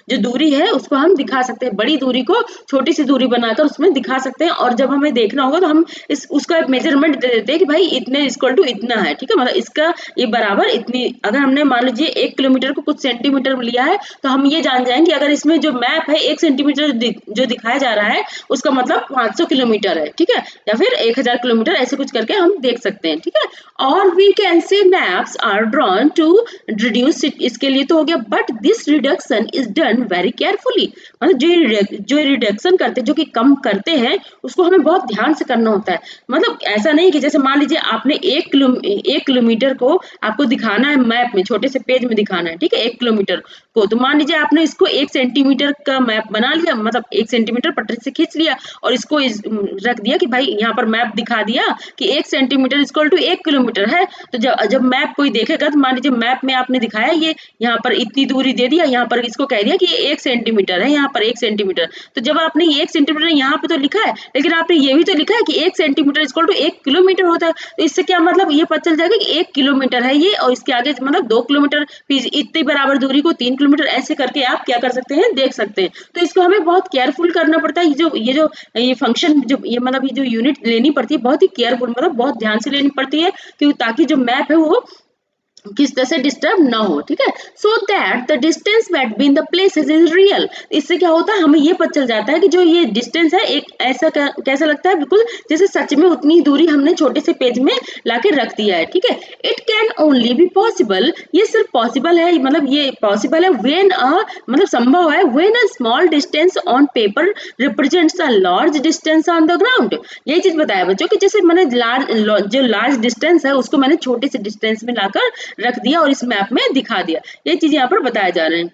A: जो दूरी है उसको हम दिखा सकते हैं, बड़ी दूरी को छोटी सी दूरी बनाकर उसमें दिखा सकते हैं। और जब हमें देखना होगा तो हम उसका एक मेजरमेंट दे देते हैं कि भाई इतने इक्वल टू इतना है, ठीक है, मतलब इसका ये बराबर इतनी, अगर हमने मान लीजिए 1 किलोमीटर को कुछ सेंटीमीटर लिया है तो हम ये जान जाएंगे अगर इसमें जो मैप है 1 सेंटीमीटर जो दिखाया जा रहा है उसका मतलब 500 किलोमीटर है, ठीक है, या फिर 1000 किलोमीटर, ऐसे कुछ करके हम देख सकते हैं, ठीक है। और we can say maps are drawn to reduce, इसके लिए तो हो गया, but this reduction is done very carefully, मतलब जो रिडक्शन करते जो कि कम करते हैं उसको हमें बहुत ध्यान से करना होता है। मतलब ऐसा नहीं कि जैसे मान लीजिए आपने 1 किलोमीटर को आपको दिखाना है मैप में, छोटे से पेज में दिखाना है, ठीक है, 1 किलोमीटर को, तो मान लीजिए आपने इसको 1 सेंटीमीटर का मैप बना लिया, मतलब 1 सेंटीमीटर पटरी से खींच लिया और इसको रख दिया कि भाई यहाँ पर मैप दिखा दिया कि 1 सेंटीमीटर इक्वल टू 1 किलोमीटर है। तो जब मैप कोई देखेगा तो मान लीजिए मैप में आपने दिखाया ये यहाँ पर इतनी दूरी दे दिया, यहाँ पर इसको कह दिया कि ये 1 सेंटीमीटर है, यहाँ पर 1 सेंटीमीटर, तो जब आपने 1 सेंटीमीटर यहाँ पे तो लिखा है लेकिन आपने ये भी तो लिखा है कि 1 सेंटीमीटर इक्वल टू 1 किलोमीटर होता है, तो इससे क्या मतलब ये पता चल जाएगा कि 1 किलोमीटर है ये, और इसके आगे मतलब 2 किलोमीटर, फिर इतनी बराबर दूरी को 3 किलोमीटर, ऐसे करके आप क्या कर सकते हैं, देख सकते हैं। तो इसको हमें बहुत केयरफुल करना पड़ता है, ये फंक्शन जो ये मतलब ये जो यूनिट लेनी पड़ती है बहुत ही केयरफुल, मतलब बहुत ध्यान से लेनी पड़ती है, क्योंकि ताकि जो मैप है वो किस तरह से डिस्टर्ब ना हो, ठीक है। So that the distance between the places is real, इससे क्या होता है, हमें ये पता चल जाता है कि जो ये डिस्टेंस है एक ऐसा कैसा लगता है, बिल्कुल जैसे सच में उतनी दूरी हमने छोटे से पेज में लाके रख दिया है, ठीक है। It can only be possible, ये सिर्फ पॉसिबल है, मतलब ये पॉसिबल है व्हेन मतलब संभव है when a small distance on paper represents a large distance on the ground. यही चीज बताया बच्चों कि जैसे मैंने जो लार्ज डिस्टेंस है उसको मैंने छोटे से डिस्टेंस में लाकर रख दिया और इस मैप में दिखा दिया, ये चीज यहाँ पर बताया जा रहे हैं,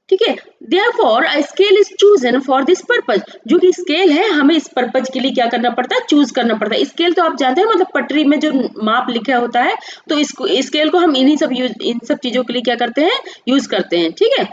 A: ठीक है। Therefore, a scale is chosen for this purpose, जो कि स्केल है हमें इस पर्पज के लिए क्या करना पड़ता है, चूज करना पड़ता है। स्केल तो आप जानते हैं मतलब पटरी में जो माप लिखा होता है, तो इसको स्केल को हम इन सब चीजों के लिए क्या करते हैं, यूज करते हैं, ठीक है।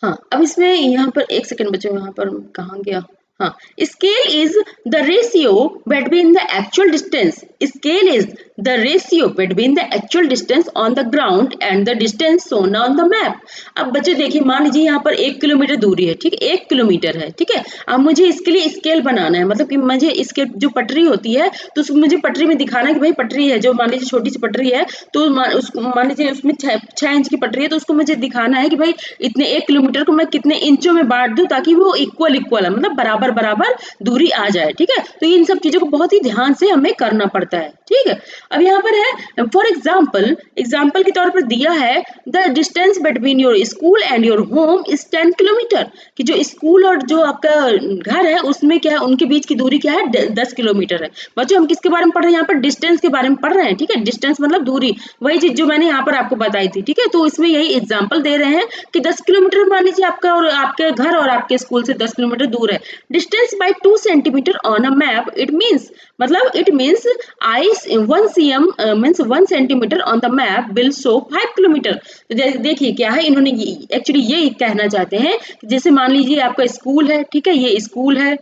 A: हाँ, अब इसमें यहाँ पर एक सेकंड बच्चों, यहाँ पर कहाँ गया, हाँ, scale is the ratio between the actual distance, scale is the ratio between the actual distance on the ground and the distance shown on the map. अब बच्चे देखिए मान लीजिए यहाँ पर 1 किलोमीटर दूरी है, ठीक है, 1 किलोमीटर है, ठीक है। अब मुझे इसके लिए स्केल बनाना है, मतलब कि मुझे इसके जो पटरी होती है तो उसको मुझे पटरी में दिखाना है कि भाई पटरी है, जो मान लीजिए छोटी सी पटरी है तो मान लीजिए उसमें 6 इंच की पटरी है, तो उसको मुझे दिखाना है कि भाई इतने 1 किलोमीटर को मैं कितने इंचों में बांट दूं ताकि वो इक्वल है, मतलब बराबर बराबर दूरी आ जाए, ठीक है। तो इन सब चीजों को बहुत ही ध्यान से हमें करना पड़ता है, ठीक है। अब यहाँ पर है फॉर एग्जाम्पल के तौर पर दिया है the distance between your school and your home is 10 kilometre, कि जो स्कूल और जो आपका घर है उसमें क्या है, उनके बीच की दूरी क्या है, 10 किलोमीटर है। बच्चों हम किसके बारे में पढ़ रहे हैं, यहाँ पर डिस्टेंस के बारे में पढ़ रहे हैं, ठीक है। डिस्टेंस मतलब दूरी, वही चीज जो मैंने यहाँ पर आपको बताई थी, ठीक है। तो इसमें यही एग्जाम्पल दे रहे हैं कि 10 किलोमीटर मान लीजिए आपका और आपके घर और आपके स्कूल से 10 किलोमीटर दूर है। Distance by 2 centimetre on a map it means, मतलब it means I 1 cm means 1 centimetre on the map will show 5 kilometre. तो देखिए क्या है, इन्होंने एक्चुअली ये कहना चाहते हैं, जैसे मान लीजिए आपका स्कूल है, ठीक है, ये स्कूल है,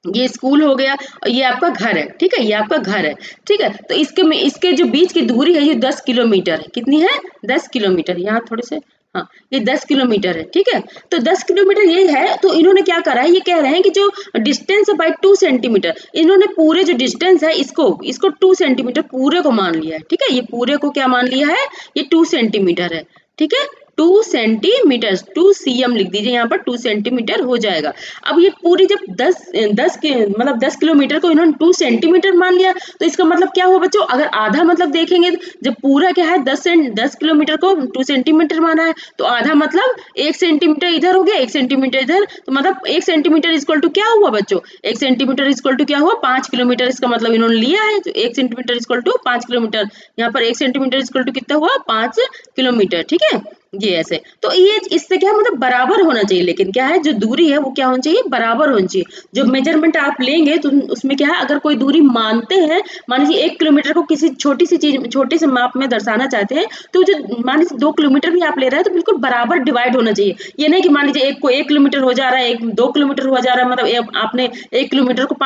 A: ये स्कूल हो गया और ये आपका घर है, ठीक है, ये आपका घर है, ठीक है। तो इसके जो बीच की दूरी है ये 10 किलोमीटर है, कितनी है, 10 किलोमीटर, यहाँ थोड़े से, हाँ, ये 10 किलोमीटर है, ठीक है। तो 10 किलोमीटर ये है, तो इन्होंने क्या करा है, ये कह रहे हैं कि जो डिस्टेंस है बाय 2 सेंटीमीटर, इन्होंने पूरे जो डिस्टेंस है इसको 2 सेंटीमीटर पूरे को मान लिया है, ठीक है। ये पूरे को क्या मान लिया है, ये 2 सेंटीमीटर है, ठीक है, 2 सेंटीमीटर, 2 cm लिख दीजिए यहाँ पर, 2 सेंटीमीटर हो जाएगा। अब ये पूरी जब 10 के मतलब 10 किलोमीटर को इन्होंने 2 सेंटीमीटर मान लिया, तो इसका मतलब क्या हुआ बच्चों, अगर आधा मतलब देखेंगे, जब पूरा क्या है 10 किलोमीटर को 2 सेंटीमीटर माना है, तो आधा मतलब 1 सेंटीमीटर इधर हो गया, 1 सेंटीमीटर इधर, तो मतलब 1 सेंटीमीटर इक्वल टू क्या हुआ बच्चों, 1 सेंटीमीटर इक्वल टू क्या हुआ, 5 किलोमीटर, इसका मतलब इन्होंने लिया है, तो 1 सेंटीमीटर इक्वल टू 5 किलोमीटर, यहाँ पर 1 सेंटीमीटर इक्वल टू कितना हुआ, 5 किलोमीटर, ठीक है। ये ऐसे तो ये इससे क्या है मतलब बराबर होना चाहिए, लेकिन क्या है जो दूरी है वो क्या होनी चाहिए, बराबर होनी चाहिए। जो मेजरमेंट आप लेंगे तो उसमें क्या है, अगर कोई दूरी मानते हैं, मान लीजिए 1 किलोमीटर को किसी छोटी सी चीज छोटे से माप में दर्शाना चाहते हैं, तो जो मान लीजिए 2 किलोमीटर भी आप ले रहे हैं तो बिल्कुल बराबर डिवाइड होना चाहिए। ये नहीं कि मान लीजिए एक को 1 किलोमीटर हो जा रहा है, एक 2 किलोमीटर हो जा रहा है, मतलब आपने 1 किलोमीटर को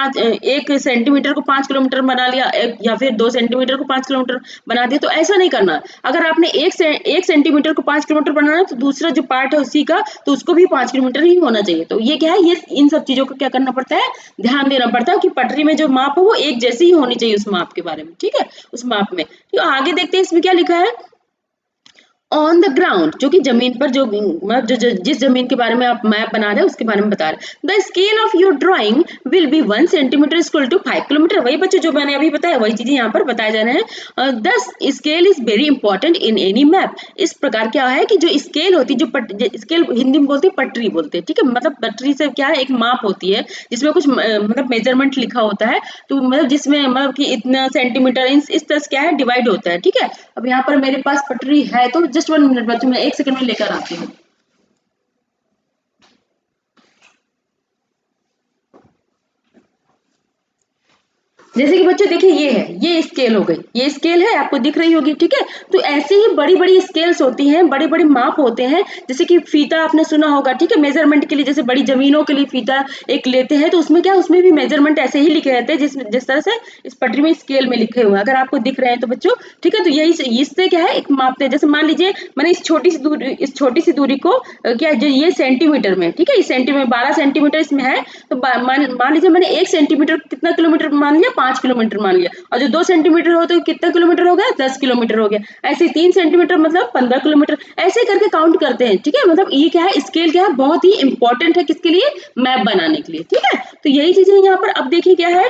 A: 1 सेंटीमीटर को 5 किलोमीटर बना लिया, या फिर 2 सेंटीमीटर को 5 किलोमीटर बना दिया, तो ऐसा नहीं करना। अगर आपने 1 सेंटीमीटर को 5 किलोमीटर बनाना है तो दूसरा जो पार्ट है उसी का तो उसको भी 5 किलोमीटर ही होना चाहिए। तो ये क्या है, ये इन सब चीजों को क्या करना पड़ता है, ध्यान देना पड़ता है कि पटरी में जो माप है वो एक जैसी ही होनी चाहिए उस माप के बारे में, ठीक है, उस माप में। तो आगे देखते हैं इसमें क्या लिखा है, ऑन द ग्राउंड, जो कि जमीन पर मतलब जिस जमीन के बारे में आप मैप बना रहे हैं उसके बारे में बता रहे हैं। The scale of your drawing will be 1 centimetre equal to 5 kilometre. वही बच्चों जो मैंने अभी बताया वही चीजें यहाँ पर बताए जा रहे हैं। दस scale is very important in any map. इस प्रकार क्या है कि जो स्केल होती है, जो स्केल हिंदी में बोलते हैं पटरी बोलते हैं, ठीक है, मतलब पटरी से क्या है, एक माप होती है जिसमें कुछ मतलब मेजरमेंट लिखा होता है, तो मतलब जिसमें मतलब कि इतना सेंटीमीटर इस तरह से क्या है डिवाइड होता है, ठीक है। अब यहाँ पर मेरे पास पटरी है तो जस्ट 1 मिनट बच्चों, मैं 1 सेकंड में लेकर आती हूँ। जैसे कि बच्चों देखिए ये है, ये स्केल हो गई, ये स्केल है आपको दिख रही होगी, ठीक है। तो ऐसे ही बड़ी बड़ी स्केल्स होती हैं, बड़े बड़े माप होते हैं, जैसे कि फीता आपने सुना होगा, ठीक है, मेजरमेंट के लिए जैसे बड़ी जमीनों के लिए फीता एक लेते हैं, तो उसमें क्या, उसमें भी मेजरमेंट ऐसे ही लिखे रहते हैं जिस तरह से इस पटरी में स्केल में लिखे हुए हैं, अगर आपको दिख रहे हैं तो बच्चों, ठीक है। तो यही इससे क्या है, एक मापते हैं। जैसे मान लीजिए मैंने इस छोटी सी दूरी को क्या जो ये सेंटीमीटर में, ठीक है, इस सेंटीमीटर 12 सेंटीमीटर इसमें है, तो मान लीजिए मैंने 1 सेंटीमीटर कितना किलोमीटर मान लिया, 5 किलोमीटर मान लिया, और जो 2 सेंटीमीटर हो तो कितना किलोमीटर हो गया, 10 किलोमीटर हो गया। ऐसे 3 सेंटीमीटर मतलब 15 किलोमीटर, ऐसे करके काउंट करते हैं, ठीक है। मतलब ये क्या है, स्केल क्या है, बहुत ही इंपॉर्टेंट है किसके लिए, मैप बनाने के लिए, ठीक है। तो यही चीजें यहाँ पर अब देखिए क्या है,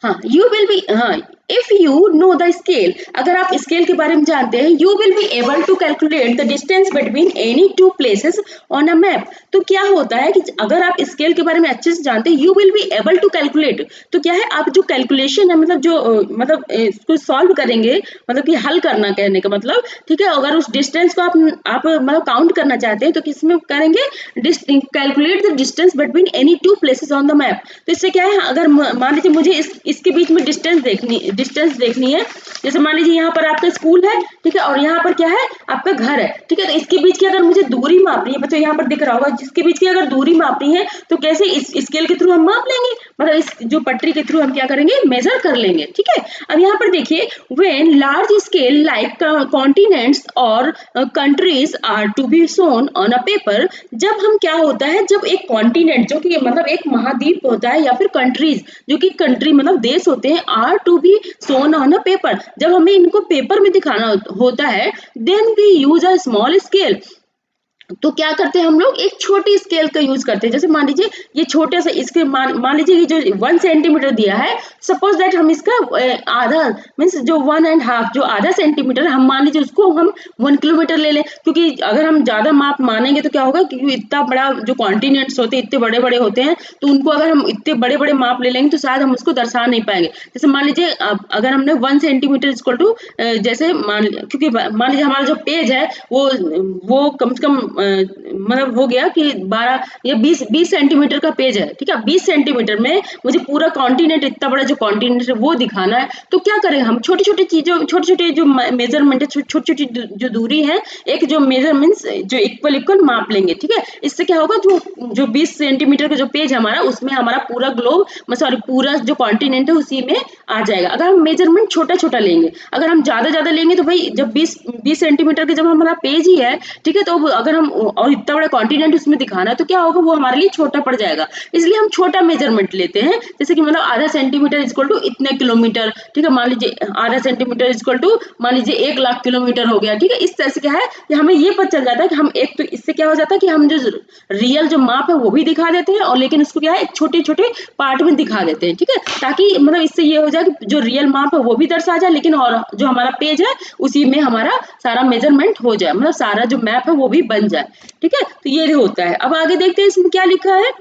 A: हाँ यू विल बी, हाँ if you know the scale, अगर आप स्केल के बारे में जानते हैं, you will be able to calculate the distance between any two places on a map. तो क्या होता है कि अगर आप स्केल के बारे में अच्छे से जानते हैं, you will be able to calculate, तो क्या है, आप जो कैलकुलेशन है मतलब जो मतलब इसको सॉल्व करेंगे, मतलब कि हल करना कहने का मतलब, ठीक है, अगर उस डिस्टेंस को आप मतलब काउंट करना चाहते हैं तो किसमें करेंगे, calculate the distance between any two places on the map. तो इससे क्या है, अगर मान लीजिए मुझे इसके बीच में डिस्टेंस देखनी है, जैसे मान लीजिए यहाँ पर आपका स्कूल है, ठीक है, और यहाँ पर क्या है, आपका घर है, ठीक है, तो इसके बीच की अगर मुझे दूरी मापनी है, बच्चों यहाँ पर दिख रहा होगा, जिसके बीच की अगर दूरी मापनी है तो कैसे इस स्केल के थ्रू हम माप लेंगे, मतलब इस जो पटरी के थ्रू हम क्या करेंगे, मेजर कर लेंगे, ठीक है। अब यहाँ पर देखिए, when large scale like continents और countries are to be shown on a paper, जब हम क्या होता है, जब एक कॉन्टिनेंट जो कि मतलब एक महाद्वीप होता है, या फिर कंट्रीज जो कि कंट्री मतलब देश होते हैं, are to be shown on a paper, जब हमें इनको पेपर में दिखाना होता है, then we use a small scale. तो क्या करते हैं हम लोग, एक छोटी स्केल का यूज करते हैं। जैसे मान लीजिए ये छोटे से इसके मान लीजिए ये जो 1 सेंटीमीटर दिया है, सपोज दैट हम इसका आधा मीन्स जो 1.5 जो आधा सेंटीमीटर, हम मान लीजिए उसको हम 1 किलोमीटर ले लें, क्योंकि अगर हम ज्यादा माप मानेंगे तो क्या होगा, क्योंकि इतना बड़ा जो कॉन्टिनेंट्स होते हैं इतने बड़े बड़े होते हैं, तो उनको अगर हम इतने बड़े बड़े माप ले लेंगे तो शायद हम उसको दर्शा नहीं पाएंगे। जैसे मान लीजिए अगर हमने 1 सेंटीमीटर इक्वल टू, जैसे क्योंकि मान लीजिए हमारा जो पेज है वो कम से कम मतलब हो गया कि 12 या 20 सेंटीमीटर का पेज है, ठीक है, 20 सेंटीमीटर में मुझे पूरा कॉन्टिनेंट, इतना बड़ा जो कॉन्टिनेंट है वो दिखाना है, तो क्या करें हम, छोटी छोटी चीजों, छोटे छोटे जो मेजरमेंट है, छोटी छोटी जो दूरी है, एक जो मेजरमेंट्स जो इक्वल इक्वल माप लेंगे, ठीक है। इससे क्या होगा, जो 20 सेंटीमीटर का जो पेज है हमारा, उसमें हमारा पूरा ग्लोब सॉरी पूरा जो कॉन्टिनेंट है उसी में आ जाएगा। अगर हम मेजरमेंट छोटा छोटा लेंगे, अगर हम ज्यादा ज्यादा लेंगे तो भाई जब 20 सेंटीमीटर के जब हमारा पेज ही है, ठीक है, तो अगर हम और इतना बड़ा कॉन्टिनेंट उसमें दिखाना है तो क्या होगा, वो हमारे लिए छोटा पड़ जाएगा। इसलिए हम छोटा मेजरमेंट लेते हैं, जैसे कि मतलब आधा सेंटीमीटर इक्वल टू इतने किलोमीटर, ठीक है, मान लीजिए आधा सेंटीमीटर इक्वल टू मान लीजिए 1 लाख किलोमीटर हो गया, ठीक है। इस तरह से क्या है कि हमें ये पता चल जाता है कि हम एक, तो इससे क्या हो जाता है कि हम जो रियल जो माप है वो भी दिखा देते हैं, और लेकिन उसको क्या है छोटे छोटे पार्ट में दिखा देते हैं, ठीक है, ताकि मतलब इससे ये हो जाए कि जो रियल माप है वो भी दर्शा जाए, लेकिन और जो हमारा पेज है उसी में हमारा सारा मेजरमेंट हो जाए, मतलब सारा जो मैप है वो भी बन जाए, ठीक है। तो ये होता है। अब आगे देखते हैं इसमें क्या लिखा है,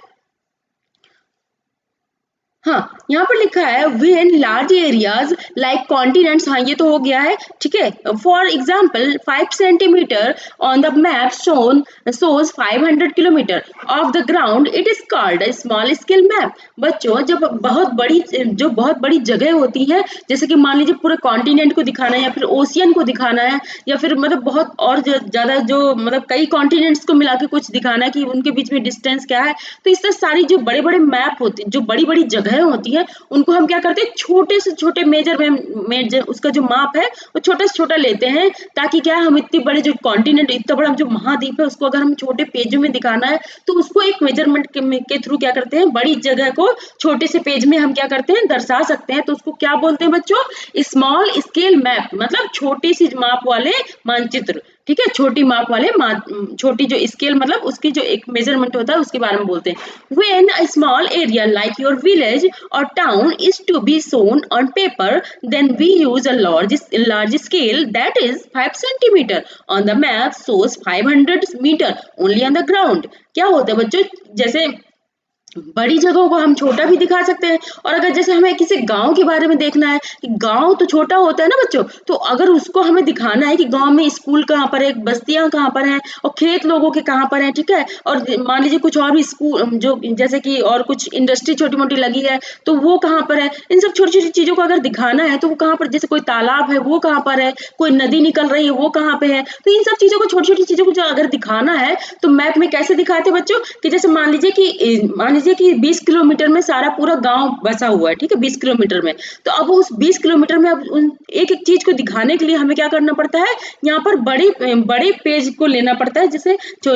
A: हाँ हाँ, यहाँ पर लिखा है when large areas like continents, हाँ ये तो हो गया है, ठीक है। For example 5 centimetre on the map shows 500 kilometre of the ground, it is called a small scale map. बच्चों, जब बहुत बड़ी जगह होती है, जैसे कि मान लीजिए पूरे कॉन्टिनेंट को दिखाना है या फिर ओशियन को दिखाना है या फिर मतलब बहुत और ज्यादा जो मतलब कई कॉन्टिनेंट्स को मिला के कुछ दिखाना है कि उनके बीच में डिस्टेंस क्या है, तो इससे सारी जो बड़े बड़े मैप होती जो बड़ी बड़ी जगह होती है उनको हम क्या करते हैं, छोटे से छोटे मेजर उसका जो माप है वो छोटा से छोटा लेते हैं, ताकि क्या है, हम इतनी बड़े जो कॉन्टिनेंट, इतना बड़ा जो महाद्वीप है उसको अगर हम छोटे पेजों में दिखाना है तो उसको एक मेजरमेंट के थ्रू क्या करते हैं, बड़ी जगह को छोटे से पेज में हम क्या करते हैं, दर्शा सकते हैं। तो उसको क्या बोलते हैं बच्चों, स्मॉल स्केल मैप, मतलब छोटी सी माप वाले मानचित्र, ठीक है। छोटी माप वाले छोटी जो स्केल मतलब उसकी जो एक मेजरमेंट होता है उसके बारे में बोलते हैं। When a small area like your village और town is to be shown on paper, then we use a large scale, that is 5 centimeter on the map shows 500 meter only on the ground। क्या होता है बच्चों, जैसे बड़ी जगहों को हम छोटा भी दिखा सकते हैं, और अगर जैसे हमें किसी गांव के बारे में देखना है कि गांव तो छोटा होता है ना बच्चों, तो अगर उसको हमें दिखाना है कि गांव में स्कूल कहाँ पर है, बस्तियां कहाँ पर हैं और खेत लोगों के कहाँ पर हैं, ठीक है। और मान लीजिए कुछ और भी स्कूल जो जैसे कि और कुछ इंडस्ट्री छोटी मोटी लगी है तो वो कहाँ पर है, इन सब छोटी छोटी चीजों को अगर दिखाना है तो वो कहाँ पर, जैसे कोई तालाब है वो कहाँ पर है, कोई नदी निकल रही है वो कहाँ पे है, तो इन सब चीजों को छोटी छोटी चीजों को जो अगर दिखाना है तो मैप में कैसे दिखाते हैं बच्चों, कि जैसे मान लीजिए कि 20 किलोमीटर में सारा पूरा गांव बसा हुआ है, ठीक है, 20 किलोमीटर में। तो अब उस 20 किलोमीटर में अब उन एक एक चीज को दिखाने के लिए हमें क्या करना पड़ता है, यहाँ पर बड़े बड़े पेज को लेना पड़ता है।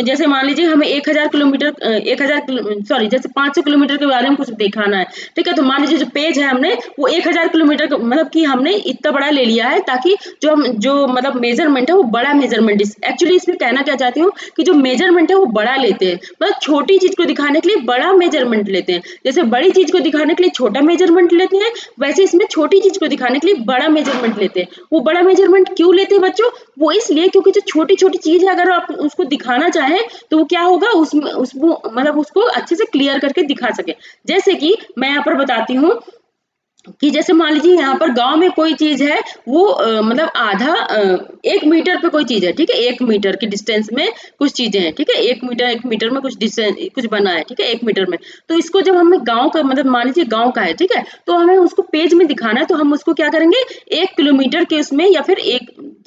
A: जैसे मान लीजिए हमें 1000 किलोमीटर 1000 सॉरी जैसे 500 किलोमीटर के बारे में कुछ दिखाना है, ठीक है। तो मान लीजिए जो पेज है हमने वो 1000 किलोमीटर मतलब कि हमने इतना बड़ा ले लिया है, ताकि जो मतलब मेजरमेंट है वो बड़ा मेजरमेंट, एक्चुअली इसमें कहना क्या चाहती हूँ कि जो मेजरमेंट है वो बड़ा लेते हैं, मतलब छोटी चीज को दिखाने के लिए बड़ा मेजरमेंट लेते हैं, जैसे बड़ी चीज को दिखाने के लिए छोटा मेजरमेंट लेते हैं, वैसे इसमें छोटी चीज को दिखाने के लिए बड़ा मेजरमेंट लेते हैं। वो बड़ा मेजरमेंट क्यों लेते हैं बच्चों, वो इसलिए क्योंकि जो छोटी छोटी चीज है अगर आप उसको दिखाना चाहें तो वो क्या होगा, उसमें उसको मतलब उसको अच्छे से क्लियर करके दिखा सके। जैसे कि मैं यहाँ पर बताती हूँ कि जैसे मान लीजिए यहाँ पर गांव में कोई चीज है, वो मतलब आधा 1 मीटर पे कोई चीज है, ठीक है, 1 मीटर की डिस्टेंस में कुछ चीजें हैं, ठीक है, 1 मीटर में कुछ डिस्टेंस कुछ बना है, ठीक है, 1 मीटर में। तो इसको जब हमें गांव का मतलब मान लीजिए गांव का है, ठीक है, तो हमें उसको पेज में दिखाना है, तो हम उसको क्या करेंगे, 1 किलोमीटर के उसमें या फिर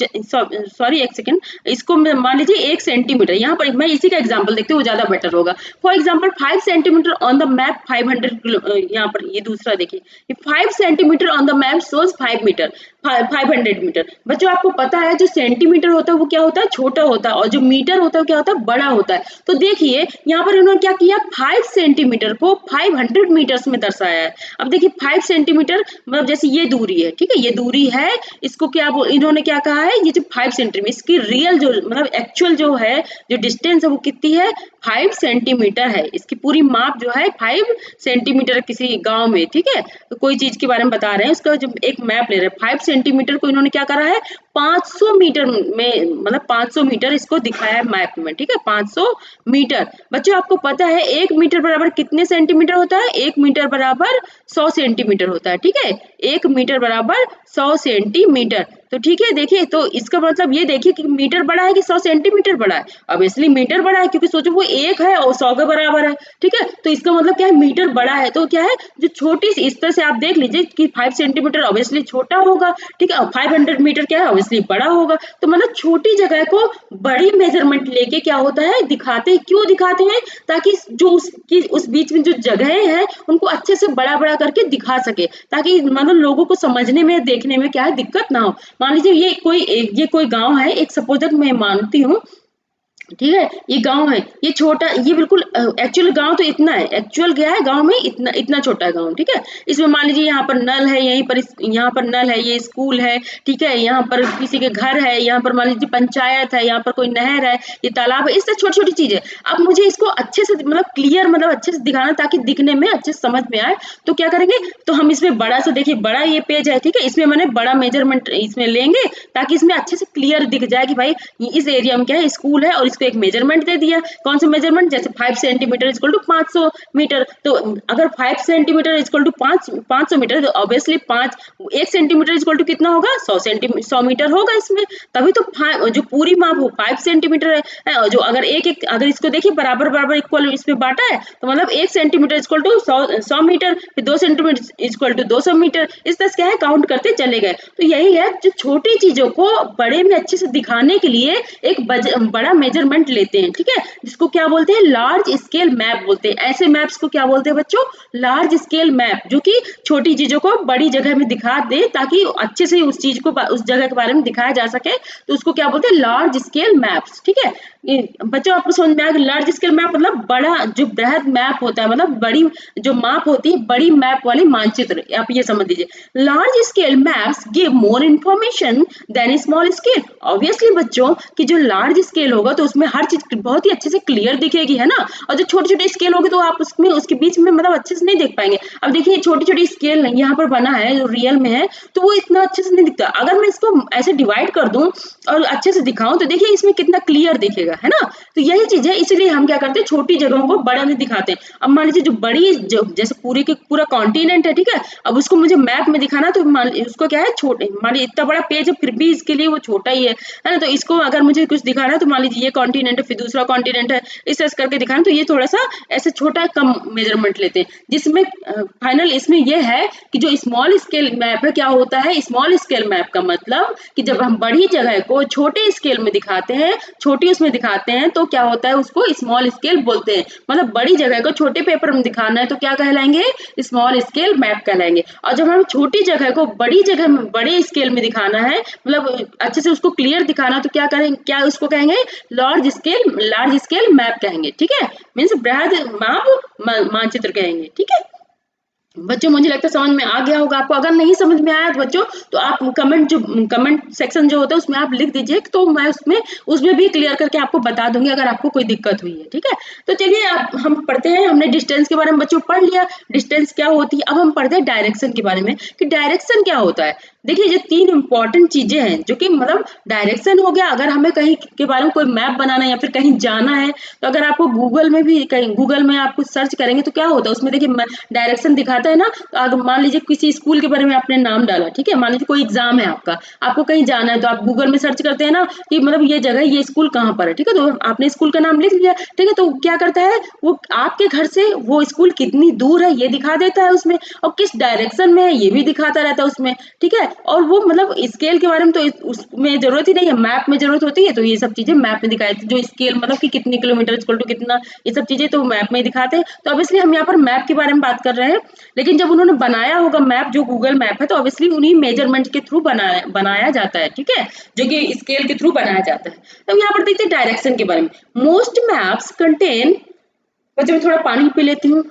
A: सॉरी 1 सेकेंड, इसको मान लीजिए 1 सेंटीमीटर, यहाँ पर मैं इसी का एग्जाम्पल देखती हूँ, वो ज्यादा बेटर होगा। For example 5 centimetre on the map 500 kilo, यहाँ पर ये दूसरा देखिए 5 centimetre on the map shows 5 metre 500 metre. बच्चों आपको पता है जो सेंटीमीटर होता है वो क्या होता है, छोटा होता है, और जो मीटर होता है क्या होता है, बड़ा होता है। तो देखिए यहाँ पर इन्होंने क्या किया, 5 सेंटीमीटर को 500 मीटर्स में दर्शाया है। अब देखिए 5 सेंटीमीटर मतलब जैसे ये दूरी है, ठीक है, ये दूरी है, इसको क्या इन्होंने क्या कहा है, ये जो 5 सेंटीमीटर इसकी रियल जो मतलब एक्चुअल जो है जो डिस्टेंस है वो कितनी है, 5 सेंटीमीटर है। इसकी पूरी माप जो है 5 सेंटीमीटर किसी गांव में, ठीक है, तो कोई चीज के बारे में बता रहे हैं, उसका जो एक मैप ले रहे हैं, 5 सेंटीमीटर को इन्होंने क्या करा है, 500 मीटर में मतलब 500 मीटर इसको दिखाया है मैप में, ठीक है, 500 मीटर। बच्चों आपको पता है 1 मीटर बराबर कितने सेंटीमीटर होता है, 1 मीटर बराबर 100 सेंटीमीटर होता है, ठीक है, 1 मीटर बराबर 100 सेंटीमीटर। तो ठीक है, देखिए तो इसका मतलब ये देखिए कि मीटर बड़ा है कि 100 सेंटीमीटर बड़ा है, ऑब्वियसली मीटर बड़ा है, क्योंकि सोचो वो 1 है और 100 के बराबर है, ठीक है, तो इसका मतलब क्या है, मीटर बड़ा है। तो क्या है, जो छोटी सी इस तरह से आप देख लीजिए कि 5 सेंटीमीटर ऑब्वियसली छोटा होगा, ठीक है, और 500 मीटर क्या है, ऑब्वियसली बड़ा होगा। तो मतलब छोटी जगह को बड़ी मेजरमेंट लेके क्या होता है, दिखाते हैं, क्यों दिखाते हैं, ताकि जो उस बीच में जो जगह है उनको अच्छे से बड़ा बड़ा करके दिखा सके, ताकि मतलब लोगों को समझने में देखने में क्या है, दिक्कत ना हो। मान लीजिए ये कोई गांव है, एक सपोजर मैं मानती हूँ, ठीक है, ये गांव है, ये छोटा, ये बिल्कुल एक्चुअल गांव तो इतना है, एक्चुअल क्या है गांव में इतना इतना छोटा है गांव, ठीक है। इसमें मान लीजिए यहाँ पर नल है, यहीं पर यहाँ पर नल है, ये स्कूल है, ठीक है, यहाँ पर किसी के घर है, यहाँ पर मान लीजिए पंचायत है, यहाँ पर कोई नहर है, ये तालाब है, इससे छोटी छोटी चीज है। अब मुझे इसको अच्छे से मतलब क्लियर मतलब अच्छे से दिखाना, ताकि दिखने में अच्छे से समझ में आए, तो क्या करेंगे, तो हम इसमें बड़ा सा देखिए बड़ा ये पेज है, ठीक है, इसमें मैंने बड़ा मेजरमेंट इसमें लेंगे, ताकि इसमें अच्छे से क्लियर दिख जाए कि भाई इस एरिया में क्या है, स्कूल है और इसके उसको एक मेजरमेंट दे दिया। कौन सा मेजरमेंट? जैसे 5 सेंटीमीटर इक्वल टू 500 मीटर। तो अगर 5 सेंटीमीटर इक्वल टू 500 मीटर, तो ऑब्वियसली 1 सेंटीमीटर इक्वल टू कितना होगा? 100 मीटर होगा इसमें। तभी तो जो पूरी माप हो 5 सेंटीमीटर है। जो अगर अगर इसको देखिए बराबर बराबर इक्वल इसमें बांटा है, तो मतलब 1 सेंटीमीटर इक्वल टू 100 मीटर, फिर 2 सेंटीमीटर इक्वल टू 200 मीटर। इस तरह से क्या है, काउंट करते चले गए। तो यही है, जो छोटी चीजों को बड़े में अच्छे से दिखाने के लिए एक बड़ा मेजरमेंट लेते हैं, ठीक है, जिसको क्या बोलते हैं? लार्ज स्केल मैप बोलते हैं। ऐसे मैप्स को क्या बोलते हैं बच्चों? लार्ज स्केल मैप, जो कि छोटी चीजों को बड़ी जगह में दिखा दे, ताकि अच्छे से उस चीज को उस जगह के बारे में दिखाया जा सके। तो उसको क्या बोलते हैं? लार्ज स्केल मैप्स, ठीक है। बच्चों आपको समझ में आया कि लार्ज स्केल मैप मतलब बड़ा, जो बृहद मैप होता है, मतलब बड़ी जो माप होती है, बड़ी मैप वाले मानचित्र, आप ये समझ लीजिए। Large scale maps give more information than small scale. Obviously बच्चों कि जो लार्ज स्केल होगा तो उसमें हर चीज बहुत ही अच्छे से क्लियर दिखेगी, है ना। और जो छोटे छोटे स्केल होगी तो आप उसमें उसके बीच में मतलब अच्छे से नहीं देख पाएंगे। अब देखिए छोटी छोटी स्केल यहाँ पर बना है, जो रियल में है, तो वो इतना अच्छे से नहीं दिखता। अगर मैं इसको ऐसे डिवाइड कर दूं और अच्छे से दिखाऊं, तो देखिए इसमें कितना क्लियर दिखेगा, है ना। तो यही चीज है, इसीलिए हम क्या करते हैं, छोटी जगहों को बड़ा में दिखाते हैं। अब मान लीजिए जो बड़ी, जो जैसे पूरे के पूरा कॉन्टिनेंट है, ठीक है, अब उसको मुझे मैप में दिखाना, तो उसको क्या है, छोटे, मान लीजिए इतना बड़ा पेज है, फिर भी इसके लिए वो छोटा ही है ना। तो इसको अगर मुझे कुछ दिखाना है, तो मान लीजिए ये कॉन्टिनेंट है, फिर दूसरा कॉन्टिनेंट है, इस तरह करके दिखाना, तो ये थोड़ा सा ऐसे छोटा कम मेजरमेंट लेते हैं। जिसमें फाइनल इसमें यह है कि जो स्मॉल स्केल मैप है, क्या होता है स्मॉल स्केल मैप का मतलब, कि जब हम बड़ी जगह को छोटे स्केल में दिखाते हैं, छोटी उसमें दिखाते हैं, तो क्या होता है, उसको स्मॉल स्केल बोलते हैं। मतलब बड़ी जगह को छोटे पेपर में दिखाना है, तो क्या कहलाएंगे? स्मॉल स्केल मैप कहलाएंगे। और जब हमें छोटी जगह को बड़ी जगह में, बड़े स्केल में दिखाना है, मतलब अच्छे से उसको क्लियर दिखाना, तो क्या करेंगे, क्या उसको कहेंगे? लार्ज स्केल मैप कहेंगे, ठीक है। मीन्स बृहद माप मानचित्र कहेंगे, ठीक है बच्चों। मुझे लगता है समझ में आ गया होगा आपको। अगर नहीं समझ में आया तो बच्चों, तो आप कमेंट सेक्शन जो होता है उसमें आप लिख दीजिए, तो मैं उसमें भी क्लियर करके आपको बता दूंगी, अगर आपको कोई दिक्कत हुई है, ठीक है। तो चलिए अब हम पढ़ते हैं। हमने डिस्टेंस के बारे में बच्चों पढ़ लिया, डिस्टेंस क्या होती है। अब हम पढ़ते हैं डायरेक्शन के बारे में, कि डायरेक्शन क्या होता है। देखिए ये 3 इंपॉर्टेंट चीजें हैं, जो कि मतलब डायरेक्शन हो गया, अगर हमें कहीं के बारे में कोई मैप बनाना है या फिर कहीं जाना है, तो अगर आपको गूगल में भी, कहीं गूगल में आप कुछ सर्च करेंगे, तो क्या होता है उसमें, देखिए डायरेक्शन दिखाता है ना। तो अगर मान लीजिए किसी स्कूल के बारे में आपने नाम डाला, ठीक है, मान लीजिए कोई एग्जाम है आपका, आपको कहीं जाना है, तो आप गूगल में सर्च करते हैं ना, कि मतलब ये जगह, ये स्कूल कहाँ पर है, ठीक है। तो आपने स्कूल का नाम लिख लिया, ठीक है, तो क्या करता है वो, आपके घर से वो स्कूल कितनी दूर है ये दिखा देता है उसमें, और किस डायरेक्शन में है ये भी दिखाता रहता है उसमें, ठीक है। और वो मतलब स्केल के बारे में तो उसमें जरूरत ही नहीं है, मैप में जरूरत होती है। तो ये सब चीजें मैप में दिखाई, जो स्केल मतलब कि कितनी किलोमीटर इक्वल टू कितना, ये सब चीजें तो मैप में दिखाते हैं। तो ऑब्वियसली हम यहाँ पर मैप के बारे में बात कर रहे हैं, लेकिन जब उन्होंने बनाया होगा मैप, जो गूगल मैप है, तो ऑब्वियसली उन्हीं मेजरमेंट के थ्रू बनाया जाता है, ठीक है, जो कि स्केल के थ्रू बनाया जाता है। तो यहाँ पर देखते हैं डायरेक्शन के बारे में। मोस्ट मैप्स कंटेन, बच्चों मैं थोड़ा पानी पी लेती हूँ।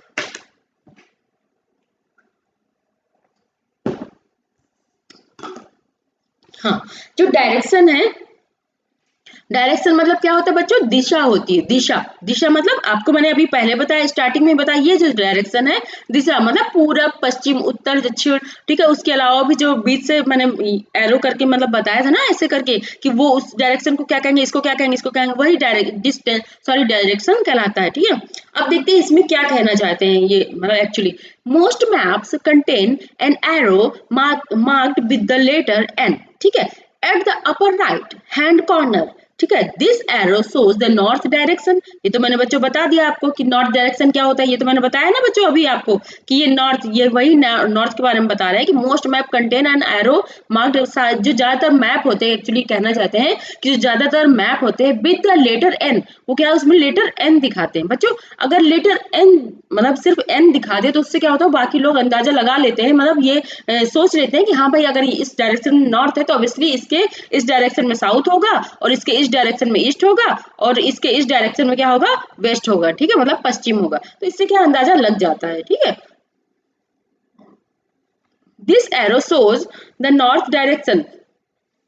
A: हाँ, जो डायरेक्शन है, डायरेक्शन मतलब क्या होता है बच्चों? दिशा होती है। दिशा, दिशा मतलब आपको मैंने अभी पहले बताया, स्टार्टिंग में बताया, ये जो डायरेक्शन है, दिशा मतलब पूरब, पश्चिम, उत्तर, दक्षिण, ठीक है। उसके अलावा भी जो बीच से मैंने एरो करके मतलब बताया था ना, ऐसे करके, कि वो उस डायरेक्शन को क्या कहेंगे, इसको क्या कहेंगे, इसको कहेंगे, वही डायरेक्शन कहलाता है, ठीक है। अब देखते हैं इसमें क्या कहना चाहते हैं ये, मतलब actually most maps contain an arrow marked with the letter N, ठीक है, at the upper right hand corner, ठीक है। This arrow shows the north direction. ये तो मैंने बच्चों बता दिया आपको कि नॉर्थ डायरेक्शन क्या होता है, ये तो मैंने बताया ना बच्चों अभी आपको, कि ये नॉर्थ, ये वही नॉर्थ के बारे में बता रहे हैं, कि most map contain an arrow marked. जो ज्यादातर मैप होते हैं, एक्चुअली कहना चाहते हैं कि जो ज्यादातर मैप होते हैं विद द लेटर एन, वो क्या है, उसमें लेटर एन दिखाते हैं बच्चों। अगर लेटर एन मतलब सिर्फ एन दिखा दे, तो उससे क्या होता है, बाकी लोग अंदाजा लगा लेते हैं, मतलब ये सोच लेते हैं कि हाँ भाई, अगर इस डायरेक्शन में नॉर्थ है, तो ऑब्वियसली इसके इस डायरेक्शन में साउथ होगा, और इसके इस डायरेक्शन में ईस्ट होगा, और इसके इस डायरेक्शन में क्या होगा, वेस्ट होगा, ठीक है, मतलब पश्चिम होगा। तो इससे क्या अंदाजा लग जाता है, ठीक है। This arrow shows the north direction.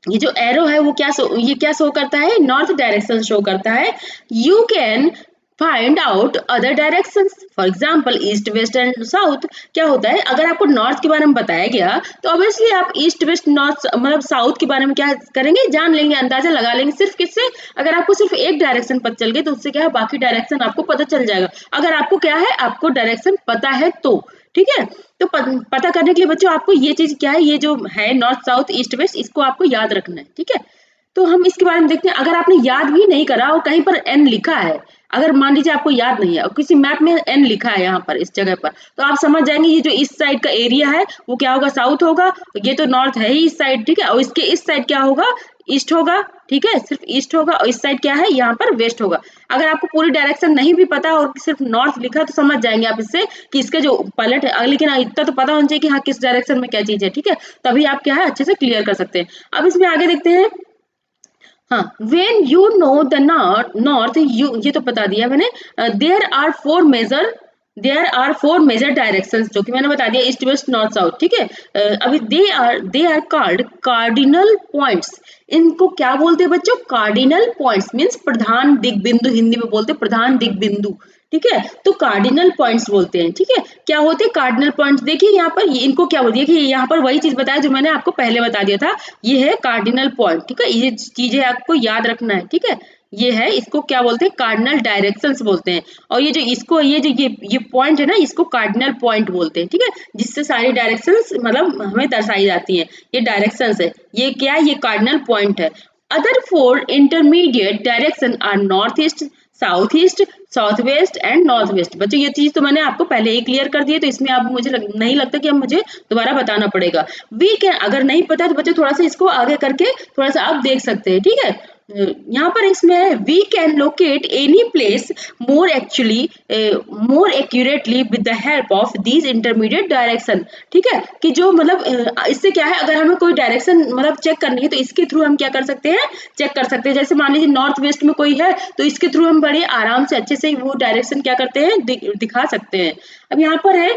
A: ये जो एरो है वो क्या ये क्या शो करता है, नॉर्थ डायरेक्शन शो करता है। You can find out other directions, for example east west and south. क्या होता है, अगर आपको नॉर्थ के बारे में बताया गया तो ऑब्वियसली आप ईस्ट वेस्ट नॉर्थ मतलब साउथ के बारे में क्या करेंगे, जान लेंगे, अंदाजा लगा लेंगे। सिर्फ किससे, अगर आपको सिर्फ एक डायरेक्शन पता चल गई तो उससे क्या है, बाकी डायरेक्शन आपको पता चल जाएगा। अगर आपको क्या है, आपको डायरेक्शन पता है तो ठीक है। तो पता करने के लिए बच्चों आपको ये चीज क्या है, ये जो है नॉर्थ साउथ ईस्ट वेस्ट, इसको आपको याद रखना है। ठीक है, तो हम इसके बारे में देखते हैं। अगर आपने याद भी नहीं करा और कहीं पर एन लिखा है, अगर मान लीजिए आपको याद नहीं है और किसी मैप में एन लिखा है यहाँ पर इस जगह पर, तो आप समझ जाएंगे ये जो इस साइड का एरिया है वो क्या होगा, साउथ होगा। ये तो नॉर्थ है ही इस साइड, ठीक है, और इसके इस साइड क्या होगा, ईस्ट होगा। ठीक है, सिर्फ ईस्ट होगा, और इस साइड क्या है, यहाँ पर वेस्ट होगा। अगर आपको पूरी डायरेक्शन नहीं भी पता और सिर्फ नॉर्थ लिखा तो समझ जाएंगे आप इससे कि इसके जो पलट है, लेकिन इतना तो पता होना चाहिए कि हाँ किस डायरेक्शन में क्या चीज है। ठीक है, तभी आप क्या है अच्छे से क्लियर कर सकते हैं। अब इसमें आगे देखते हैं। हाँ, when you know the north you, ये तो बता दिया मैंने। there are four major directions, जो कि मैंने बता दिया, ईस्ट वेस्ट नॉर्थ साउथ। ठीक है, अभी they are called cardinal points। इनको क्या बोलते हैं बच्चों, कार्डिनल पॉइंट्स मीन्स प्रधान दिग बिंदु, हिंदी में बोलते हैं प्रधान दिग बिंदु। ठीक है, तो कार्डिनल पॉइंट्स बोलते हैं। ठीक है, क्या होते हैं कार्डिनल पॉइंट्स, देखिए यहाँ पर इनको क्या बोलते हैं, देखिए यहाँ पर वही चीज बताया जो मैंने आपको पहले बता दिया था, ये है कार्डिनल पॉइंट। ठीक है, ये चीजें आपको याद रखना है। ठीक है, ये है, इसको क्या बोलते हैं, कार्डिनल डायरेक्शंस बोलते हैं। और ये जो इसको ये पॉइंट है ना, इसको कार्डिनल पॉइंट बोलते हैं। ठीक है, जिससे सारी डायरेक्शंस मतलब हमें दर्शाई जाती हैं, ये डायरेक्शंस है। ये क्या है, ये कार्डिनल पॉइंट है। Other four intermediate direction are north east, south east, south west and north west. बच्चों ये चीज तो मैंने आपको पहले ही क्लियर कर दी है, तो इसमें अब मुझे नहीं लगता कि अब मुझे दोबारा बताना पड़ेगा। वी कैन, अगर नहीं पता तो बच्चों थोड़ा सा इसको आगे करके थोड़ा सा आप देख सकते हैं। ठीक है, यहाँ पर इसमें है we can locate any place more accurately with the help of these intermediate direction. ठीक है, कि जो मतलब इससे क्या है, अगर हमें कोई डायरेक्शन मतलब चेक करनी है तो इसके थ्रू हम क्या कर सकते हैं, चेक कर सकते हैं। जैसे मान लीजिए नॉर्थ वेस्ट में कोई है तो इसके थ्रू हम बड़े आराम से अच्छे से वो डायरेक्शन क्या करते हैं, दिखा सकते हैं। अब यहाँ पर है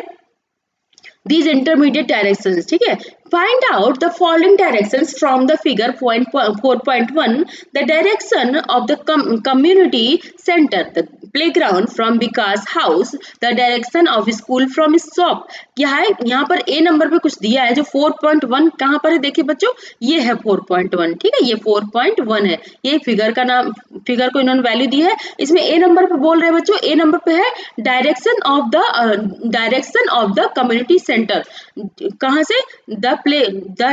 A: these intermediate directions। ठीक है, find out the following directions from the figure 4.1। the direction of the community center, the playground from Vikas house, the direction of school from shop। क्या है, यहाँ पर ए नंबर पे कुछ दिया है जो 4.1 कहाँ पर है, देखिए बच्चों ये है 4.1। ठीक है, ये 4.1 है, ये फिगर का नाम, फिगर को इन्होंने वैल्यू दी है। इसमें ए नंबर पे बोल रहे हैं बच्चों, ए नंबर पे है direction of the community centre. कहाँ से, the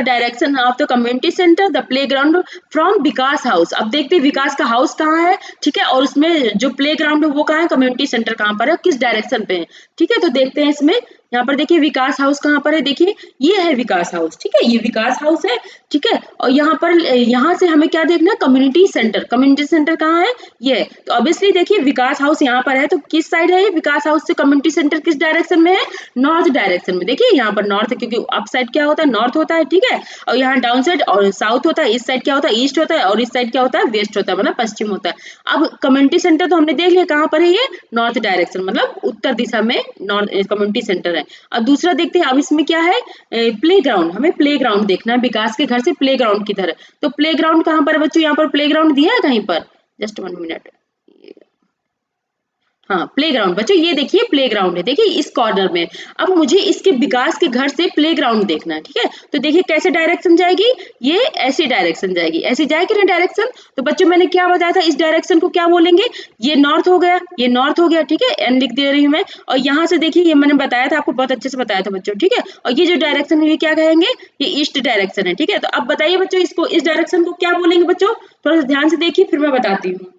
A: direction of the community centre the play ground from Vikas house. अब देखते हैं विकास का हाउस कहाँ है। ठीक है, और उसमें जो प्ले ग्राउंड है वो कहाँ है, कम्युनिटी सेंटर कहाँ पर है, किस डायरेक्शन पे है। ठीक है, तो देखते हैं इसमें, यहाँ पर देखिए विकास हाउस कहाँ पर है, देखिए ये है विकास हाउस। ठीक है, ये विकास हाउस है। ठीक है, और यहाँ पर यहाँ से हमें क्या देखना है, कम्युनिटी सेंटर कहाँ है, ये है। तो ऑब्वियसली देखिए विकास हाउस यहाँ पर है, तो किस साइड है ये, विकास हाउस से कम्युनिटी सेंटर किस डायरेक्शन में है, नॉर्थ डायरेक्शन में। देखिए यहाँ पर नॉर्थ है, क्योंकि अप साइड क्या होता है, नॉर्थ होता है। ठीक है, और यहाँ डाउन साइड और साउथ होता है, इस साइड क्या होता है, ईस्ट होता है, और इस साइड क्या होता है, वेस्ट होता है, मतलब पश्चिम होता है। अब कम्युनिटी सेंटर तो हमने देख लिया कहाँ पर है, ये नॉर्थ डायरेक्शन मतलब उत्तर दिशा में नॉर्थ कम्युनिटी सेंटर है। अब दूसरा देखते हैं, अब इसमें क्या है, प्ले ग्राउंड, हमें प्ले ग्राउंड देखना है, विकास के घर से प्ले ग्राउंड किधर है। तो प्ले ग्राउंड कहाँ पर है बच्चों, यहाँ पर प्ले ग्राउंड दिया है कहीं पर, जस्ट 1 मिनट। हाँ, प्लेग्राउंड बच्चों ये देखिए प्लेग्राउंड है, देखिए इस कॉर्नर में। अब मुझे इसके विकास के घर से प्लेग्राउंड देखना है। ठीक है, तो देखिए कैसे डायरेक्शन जाएगी, ये ऐसी डायरेक्शन जाएगी, ऐसी जाएगी ना डायरेक्शन। तो बच्चों मैंने क्या बताया था, इस डायरेक्शन को क्या बोलेंगे, ये नॉर्थ हो गया, ये नॉर्थ हो गया। ठीक है, एन लिख दे रही हूँ मैं। और यहाँ से देखिए, ये मैंने बताया था आपको, बहुत अच्छे से बताया था बच्चों। ठीक है, और ये जो डायरेक्शन है ये क्या कहेंगे, ये ईस्ट डायरेक्शन है। ठीक है, तो अब बताइए बच्चों, इसको इस डायरेक्शन को क्या बोलेंगे बच्चों, थोड़ा सा ध्यान से देखिए फिर मैं बताती हूँ।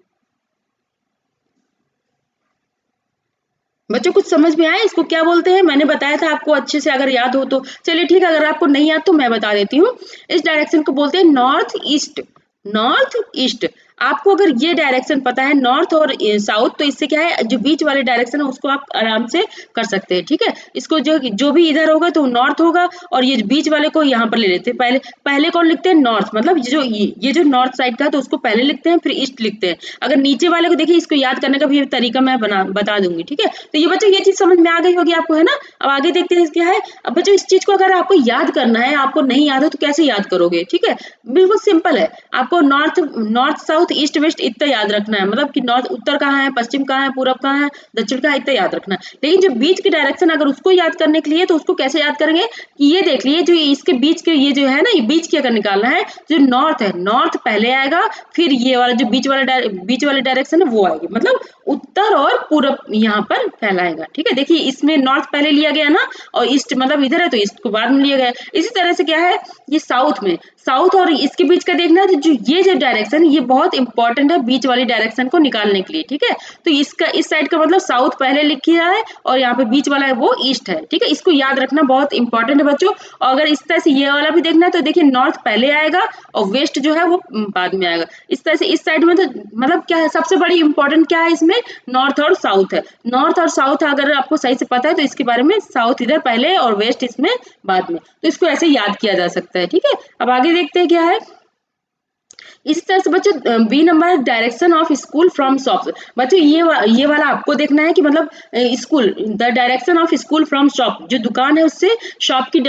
A: बच्चों कुछ समझ में आया इसको क्या बोलते हैं, मैंने बताया था आपको अच्छे से, अगर याद हो तो चलिए ठीक है, अगर आपको नहीं याद तो मैं बता देती हूँ। इस डायरेक्शन को बोलते हैं नॉर्थ ईस्ट। नॉर्थ ईस्ट, आपको अगर ये डायरेक्शन पता है नॉर्थ और साउथ, तो इससे क्या है, जो बीच वाले डायरेक्शन है उसको आप आराम से कर सकते हैं। ठीक है, इसको जो भी इधर होगा तो नॉर्थ होगा, और ये बीच वाले को यहाँ पर ले लेते हैं। पहले पहले कौन लिखते हैं, नॉर्थ, मतलब ये जो नॉर्थ साइड का है तो उसको पहले लिखते हैं, फिर ईस्ट लिखते हैं। अगर नीचे वाले को देखिए, इसको याद करने का भी तरीका मैं बता दूंगी। ठीक है, तो ये बच्चों ये चीज समझ में आ गई होगी आपको, है ना। अब आगे देखते हैं क्या है। अब बच्चों इस चीज को अगर आपको याद करना है, आपको नहीं याद हो तो कैसे याद करोगे। ठीक है, बिल्कुल सिंपल है, आपको north south south east west इतना याद रखना है, मतलब कि नॉर्थ उत्तर कहाँ है, पश्चिम कहाँ है, पूरब कहाँ है, दक्षिण कहाँ है, इतना याद रखना है। लेकिन जो बीच की डायरेक्शन अगर उसको याद करने के लिए तो उसको कैसे याद करेंगे कि ये देख लिए जो इसके बीच के ये जो है ना, ये बीच की अगर निकालना है, जो नॉर्थ है, नॉर्थ पहले आएगा, फिर ये वाला जो बीच वाले डायरेक्शन है वो आएगी, मतलब उत्तर और पूरब यहाँ पर फैलाएगा। ठीक है, देखिए इसमें नॉर्थ पहले लिया गया ना, और ईस्ट मतलब इधर है तो ईस्ट को बाद में लिया गया। इसी तरह से क्या है, ये साउथ में, साउथ और इसके बीच का देखना है, तो जो ये जो डायरेक्शन ये बहुत इंपॉर्टेंट है बीच वाली डायरेक्शन को निकालने के लिए। ठीक है, तो इसका इस साइड का मतलब साउथ पहले लिखा है और यहाँ पे बीच वाला है वो ईस्ट है। ठीक है, इसको याद रखना बहुत इंपॉर्टेंट है बच्चों। और अगर इस तरह से ये वाला भी देखना है तो देखिए नॉर्थ पहले आएगा और वेस्ट जो है वो बाद में आएगा। इस तरह से इस साइड में तो मतलब क्या है, सबसे बड़ी इंपॉर्टेंट क्या है इसमें, नॉर्थ और साउथ है। नॉर्थ और साउथ अगर आपको सही से पता है तो इसके बारे में, साउथ इधर पहले और वेस्ट इसमें बाद में, तो इसको ऐसे याद किया जा सकता है। ठीक है, अब आगे देखते हैं क्या है। इसी तरह से बच्चों बी नंबर है direction of school from shop. बच्चों ये वाला आपको देखना है कि मतलब school, the direction of school from shop, जो दुकान है उससे शॉप की,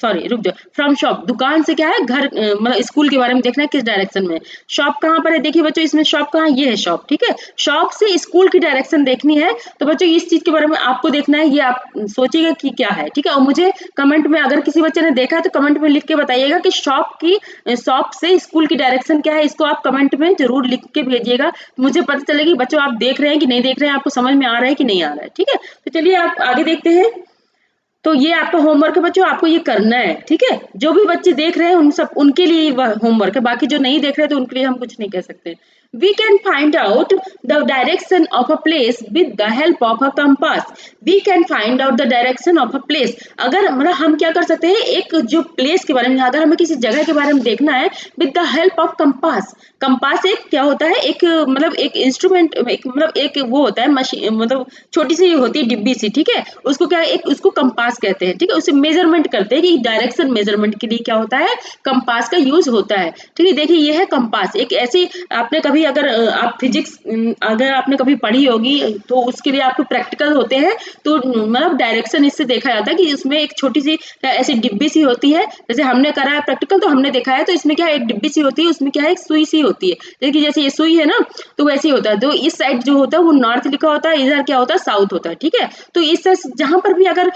A: सॉरी रुक जाओ, फ्रॉम शॉप दुकान से क्या है घर, मतलब स्कूल के बारे में देखना है किस डायरेक्शन में। शॉप कहाँ पर है, देखिए बच्चों इसमें शॉप कहाँ, ये है शॉप। ठीक है, शॉप से स्कूल की डायरेक्शन देखनी है, तो बच्चों इस चीज के बारे में आपको देखना है, ये आप सोचिएगा कि क्या है। ठीक है, और मुझे कमेंट में अगर किसी बच्चे ने देखा है तो कमेंट में लिख के बताइएगा कि शॉप से स्कूल की डायरेक्शन क्या है, इसको आप कमेंट में जरूर लिख के भेजिएगा, मुझे पता चलेगी बच्चों आप देख रहे हैं कि नहीं देख रहे हैं, आपको समझ में आ रहा है कि नहीं आ रहा है। ठीक है, तो चलिए आप आगे देखते हैं। तो ये आपका होमवर्क है बच्चों, आपको ये करना है। ठीक है, जो भी बच्चे देख रहे हैं उन सब उनके लिए होमवर्क है, बाकी जो नहीं देख रहे तो उनके लिए हम कुछ नहीं कह सकते। We can find out the direction of a place with the help of a compass. We can find out the direction of a place. अगर मतलब हम क्या कर सकते हैं, एक जो प्लेस के बारे में, अगर हमें किसी जगह के बारे में देखना है, with the help of compass. Compass एक क्या होता है, एक मतलब एक इंस्ट्रूमेंट, एक मतलब एक वो होता है मशीन, मतलब छोटी सी होती है डिब्बी सी। ठीक है, उसको क्या है, एक उसको कंपास कहते हैं। ठीक है, उसे मेजरमेंट करते हैं कि डायरेक्शन मेजरमेंट के लिए क्या होता है, कंपास का यूज होता है। ठीक है, देखिए ये है कंपास, एक ऐसी, आपने कभी अगर आप फिजिक्स अगर आपने कभी पढ़ी होगी तो उसके लिए आपको प्रैक्टिकल होते हैं, तो मतलब डायरेक्शन इससे देखा जाता है कि उसमें एक छोटी सी ऐसी डिब्बी सी होती है, जैसे हमने करा है प्रैक्टिकल तो हमने देखा है, तो इसमें क्या है, एक डिब्बी सी होती है, उसमें क्या है, एक सुई सी होती है। देखिए जैसे ये सुई है ना, तो वैसे ही होता है, तो इस साइड जो होता है वो नॉर्थ लिखा होता है, इधर क्या होता है, साउथ होता है। ठीक है, तो इस जहां पर भी अगर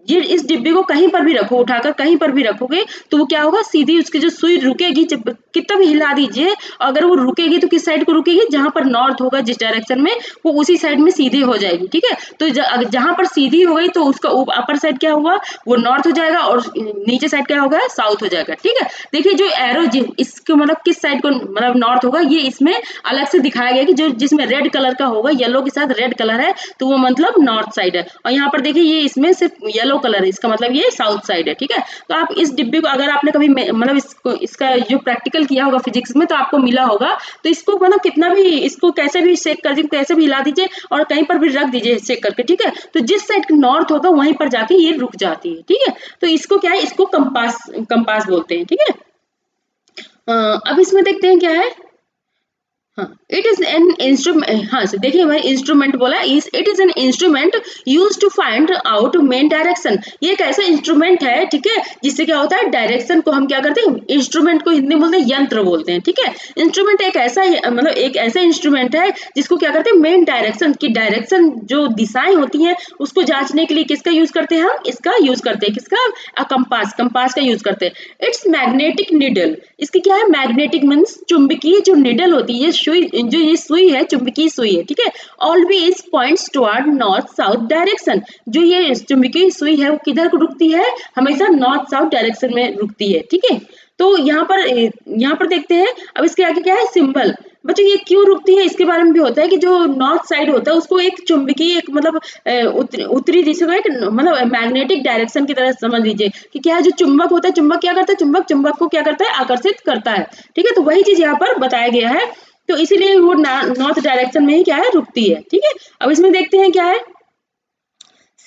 A: ये इस डिब्बे को कहीं पर भी रखो, उठाकर कहीं पर भी रखोगे तो वो क्या होगा, सीधी उसकी जो सुई रुकेगी, जब कितना भी हिला दीजिए, अगर वो रुकेगी तो किस साइड को रुकेगी, जहां पर नॉर्थ होगा जिस डायरेक्शन में, वो उसी साइड में सीधी हो जाएगी। ठीक है, तो जहां पर सीधी हो गई तो उसका अपर साइड क्या हुआ, वो नॉर्थ हो जाएगा, और नीचे साइड क्या होगा, साउथ हो जाएगा। ठीक है, देखिए जो एरो इसको मतलब किस साइड को मतलब नॉर्थ होगा, ये इसमें अलग से दिखाया गया कि जो जिसमें रेड कलर का होगा, येलो के साथ रेड कलर है, तो वो मतलब नॉर्थ साइड है। और यहाँ पर देखिए ये इसमें सिर्फ येलो कलर है, इसका मतलब ये साउथ साइड है। ठीक है, तो आप इस डिब्बे को अगर आपने कभी मतलब इसका जो प्रैक्टिकल किया होगा फिजिक्स में तो आपको मिला होगा, तो इसको मतलब कितना भी, इसको कैसे भी शेक कर दीजिए, कैसे भी हिला दीजिए और कहीं पर भी रख दीजिए शेक करके। ठीक है, तो जिस साइड नॉर्थ होगा वहीं पर जाके ये रुक जाती है। ठीक है, तो इसको क्या है, इसको कंपास बोलते हैं। ठीक है, अब इसमें देखते हैं क्या है। हाँ, इट इज एन इंस्ट्रूमेंट, हाँ देखिए भाई इंस्ट्रूमेंट बोला, it is an instrument use to find out main direction. ये एक ऐसा इंस्ट्रूमेंट है, ठीक है, जिससे क्या होता है, डायरेक्शन को हम क्या करते हैं, इंस्ट्रूमेंट को हिंदी में बोलते हैं यंत्र बोलते हैं। ठीक है, इंस्ट्रूमेंट एक ऐसा मतलब एक ऐसा इंस्ट्रूमेंट है जिसको क्या करते हैं, मेन डायरेक्शन की, डायरेक्शन जो दिशाएं होती हैं उसको जांचने के लिए किसका यूज करते हैं, हम इसका यूज करते हैं, किसका, कंपास का यूज करते हैं। इट्स मैग्नेटिक निडल, इसकी क्या है, मैग्नेटिक मीन्स चुंबकीय जो निडल होती है, जो ये सुई है, चुंबकीय सुई है। ठीक है, always points toward north south direction, जो ये चुंबकीय सुई है वो किधर को रुकती है, हमेशा नॉर्थ साउथ डायरेक्शन में रुकती है। ठीक है, तो यहाँ पर देखते हैं। अब इसके आगे क्या है, सिंबल। बच्चों ये क्यों रुकती है, इसके बारे में भी होता है कि जो नॉर्थ साइड होता है उसको एक चुंबकीय, एक मतलब उत्तरी दिशा का एक मतलब मैग्नेटिक डायरेक्शन की तरह समझ लीजिए कि क्या है, जो चुंबक होता है, चुंबक क्या करता है, चुंबक को क्या करता है, आकर्षित करता है। ठीक है, तो वही चीज यहाँ पर बताया गया है, तो इसीलिए वो नॉर्थ डायरेक्शन में ही क्या है, रुकती है। ठीक है, अब इसमें देखते हैं क्या है,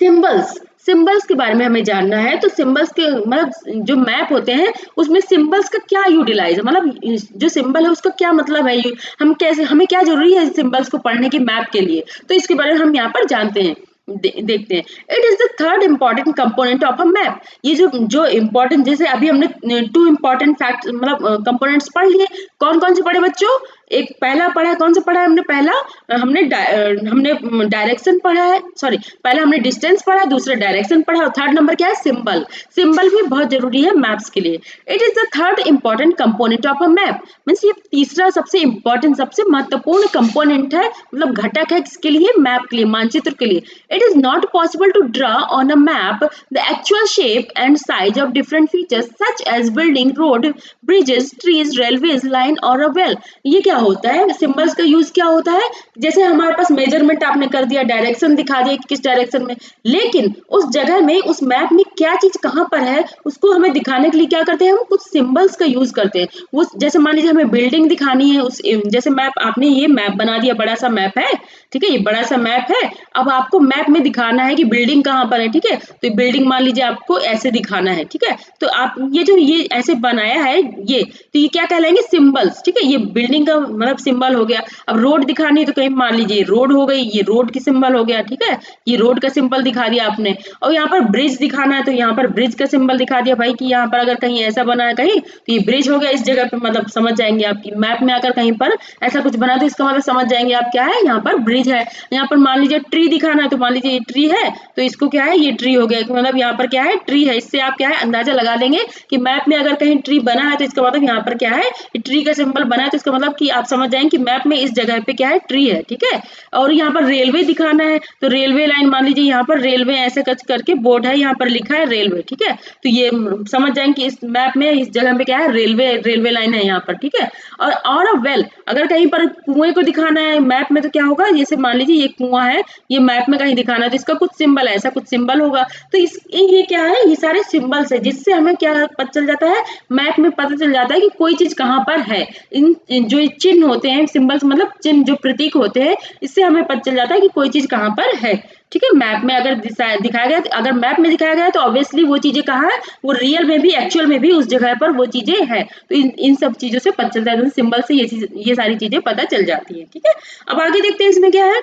A: सिंबल्स के बारे में हमें जानना है। तो सिंबल्स के मतलब जो मैप होते हैं उसमें सिंबल्स का क्या यूटिलाइज है, मतलब जो सिंबल है उसका क्या मतलब है, हम कैसे, हमें क्या जरूरी है सिंबल्स को पढ़ने की मैप के लिए, तो इसके बारे में हम यहाँ पर जानते हैं, देखते हैं। It is the third important component of a map. ये जो इंपॉर्टेंट, जैसे अभी हमने 2 इंपॉर्टेंट फैक्ट मतलब कंपोनेंट्स पढ़ लिए, कौन कौन से पढ़े बच्चों, एक पहला पढ़ा, कौन सा पढ़ा है हमने? पहला हमने डायरेक्शन पढ़ा है, सॉरी पहला हमने डिस्टेंस पढ़ा, दूसरा डायरेक्शन पढ़ा, और थर्ड नंबर क्या है? सिंबल। सिंबल भी बहुत जरूरी है मैप्स के लिए। It is the third important component of a map, means ये तीसरा सबसे इंपॉर्टेंट, सबसे महत्वपूर्ण कंपोनेंट है, मतलब घटक है किसके लिए? मैप के लिए, मानचित्र के लिए। It is not possible to draw on a map the actual shape and size of different features such as building, road, bridges, trees, railways line और अ वेल। ये क्या होता है? सिंबल्स का यूज क्या होता है? जैसे हमारे पास मेजरमेंट आपने कर दिया, डायरेक्शन दिखा दिया किस डायरेक्शन में, लेकिन उस जगह में, उस मैप में क्या चीज कहाँ पर है, उसको हमें दिखाने के लिए क्या करते हैं? हम कुछ सिंबल्स का यूज करते हैं। वो जैसे मान लीजिए हमें बिल्डिंग दिखानी है, उस जैसे मैप, आपने ये मैप बना दिया, बड़ा सा मैप है, ठीक है, ये बड़ा सा मैप है। अब आपको मैप में दिखाना है कि बिल्डिंग कहाँ पर है, ठीक है, तो बिल्डिंग मान लीजिए आपको ऐसे दिखाना है, ठीक है, तो आप ये जो ये ऐसे बनाया है, ये तो ये क्या कहलाएंगे? सिंबल्स, ठीक है, ये बिल्डिंग का मतलब सिंबल हो गया। अब रोड दिखानी है तो कहीं मान लीजिए रोड हो गई, ये रोड की सिंबल हो गया, ठीक है, ये रोड का सिंबल दिखा दिया आपने। और यहाँ पर ब्रिज दिखाना है तो यहाँ पर ब्रिज का सिंबल दिखा दिया भाई, कि यहाँ पर अगर कहीं ऐसा बना है कहीं, तो ये ब्रिज हो गया इस जगह पे, मतलब समझ जाएंगे आपकी मैप में अगर कहीं पर ऐसा कुछ बना तो इसका मतलब समझ जाएंगे आप क्या है, यहाँ पर ब्रिज है। यहाँ पर मान लीजिए ट्री दिखाना है तो मान लीजिए ये ट्री है, तो इसको क्या है? ये ट्री हो गया, मतलब यहाँ पर क्या है? ट्री है। इससे आप क्या है? अंदाजा लगा लेंगे कि मैप में अगर कहीं ट्री बना है तो इसका मतलब यहाँ पर क्या है? ट्री का सिंबल बना है, तो इसका मतलब कि आप समझ जाएंगे कि मैप में इस जगह पे क्या है? ट्री है, ठीक है। और यहाँ पर रेलवे दिखाना है तो रेलवे लाइन, मान लीजिए यहाँ पर रेलवे ऐसे करके बोर्ड है, यहाँ पर लिखा है रेलवे, ठीक है, तो ये समझ जाएंगे कि इस मैप में इस जगह पे क्या है? रेलवे लाइन है यहाँ पर, ठीक है। और वेल, अगर कहीं पर कुएं को दिखाना है मैप में तो क्या होगा? जैसे मान लीजिए ये कुआं है, ये मैप में कहीं दिखाना है तो इसका कुछ सिंबल है, ऐसा कुछ सिंबल होगा। तो ये क्या है? ये सारे सिंबल्स है, जिससे हमें क्या पता चल जाता है? मैप में पता चल जाता है कि कोई चीज कहाँ पर है। इन जो चिन्ह होते हैं, सिंबल्स मतलब चिन्ह, जो प्रतीक होते हैं, इससे हमें पता चल जाता है कि कोई चीज कहाँ पर है, ठीक है। मैप में अगर दिखाया गया, अगर मैप में दिखाया गया तो ऑब्वियसली वो चीजें कहाँ है? वो रियल में भी, एक्चुअल में भी उस जगह पर वो चीजें है। तो इन सब चीजों से पता चलता है, सिंबल से ये सारी चीजें पता चल जाती है, ठीक है। अब आगे देखते हैं इसमें क्या है।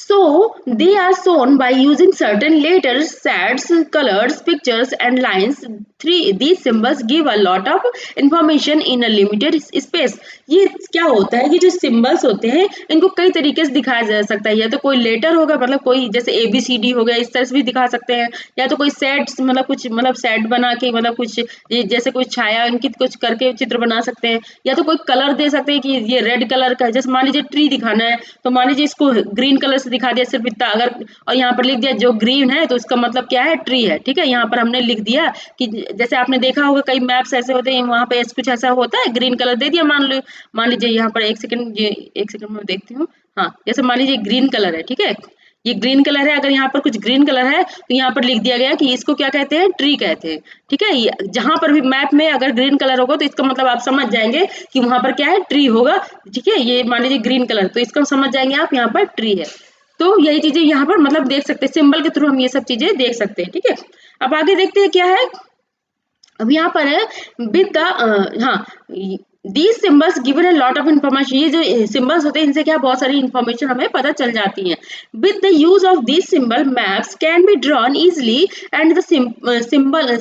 A: So they are shown by using certain letters, shades, colors, pictures, and lines. These symbols give a lot of information in a limited space. ये क्या होता है? ये जो सिंबल्स होते हैं इनको कई तरीके से दिखाया जा सकता है। या तो कोई लेटर होगा, मतलब कोई जैसे ABCD हो गया, इस तरह से भी दिखा सकते हैं। या तो कोई सेट्स, मतलब कुछ मतलब सेट बना के, मतलब कुछ जैसे कोई छाया अंकित कुछ करके चित्र बना सकते हैं। या तो कोई कलर दे सकते हैं कि ये रेड कलर का है, जैसे मान लीजिए ट्री दिखाना है तो मान लीजिए इसको ग्रीन कलर से दिखा दिया सिर्फ इतना, अगर और यहाँ पर लिख दिया जो ग्रीन है तो इसका मतलब क्या है? ट्री है, ठीक है। यहाँ पर हमने लिख दिया कि जैसे आपने देखा होगा कई मैप्स ऐसे होते हैं, वहां पे कुछ ऐसा होता है, ग्रीन कलर दे दिया, मान लीजिए यहाँ पर एक सेकंड में देखती हूँ। हाँ, जैसे मान लीजिए ग्रीन कलर है, ठीक है, ये ग्रीन कलर है, अगर यहाँ पर कुछ ग्रीन कलर है तो यहाँ पर लिख दिया गया कि इसको क्या कहते हैं? ट्री कहते हैं, ठीक है। जहां पर भी मैप में अगर ग्रीन कलर होगा तो इसका मतलब आप समझ जाएंगे कि वहां पर क्या है? ट्री होगा, ठीक है। ये मान लीजिए ग्रीन कलर, तो इसको समझ जाएंगे आप यहाँ पर ट्री है। तो यही चीजें यहाँ पर मतलब देख सकते हैं, सिंबल के थ्रू हम ये सब चीजें देख सकते हैं, ठीक है। अब आगे देखते हैं क्या है। अब यहाँ पर है विद द हाँ, these symbols given a lot of information. ये जो सिंबल्स होते हैं इनसे क्या बहुत सारी इन्फॉर्मेशन हमें पता चल जाती है। With the use of these symbol maps can be drawn easily and the simple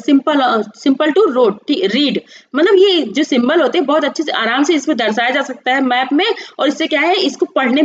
A: to read. मतलब ये जो सिंबल होते हैं बहुत अच्छे से आराम से इसमें दर्शाया जा सकता है मैप में, और इससे क्या है? इसको पढ़ने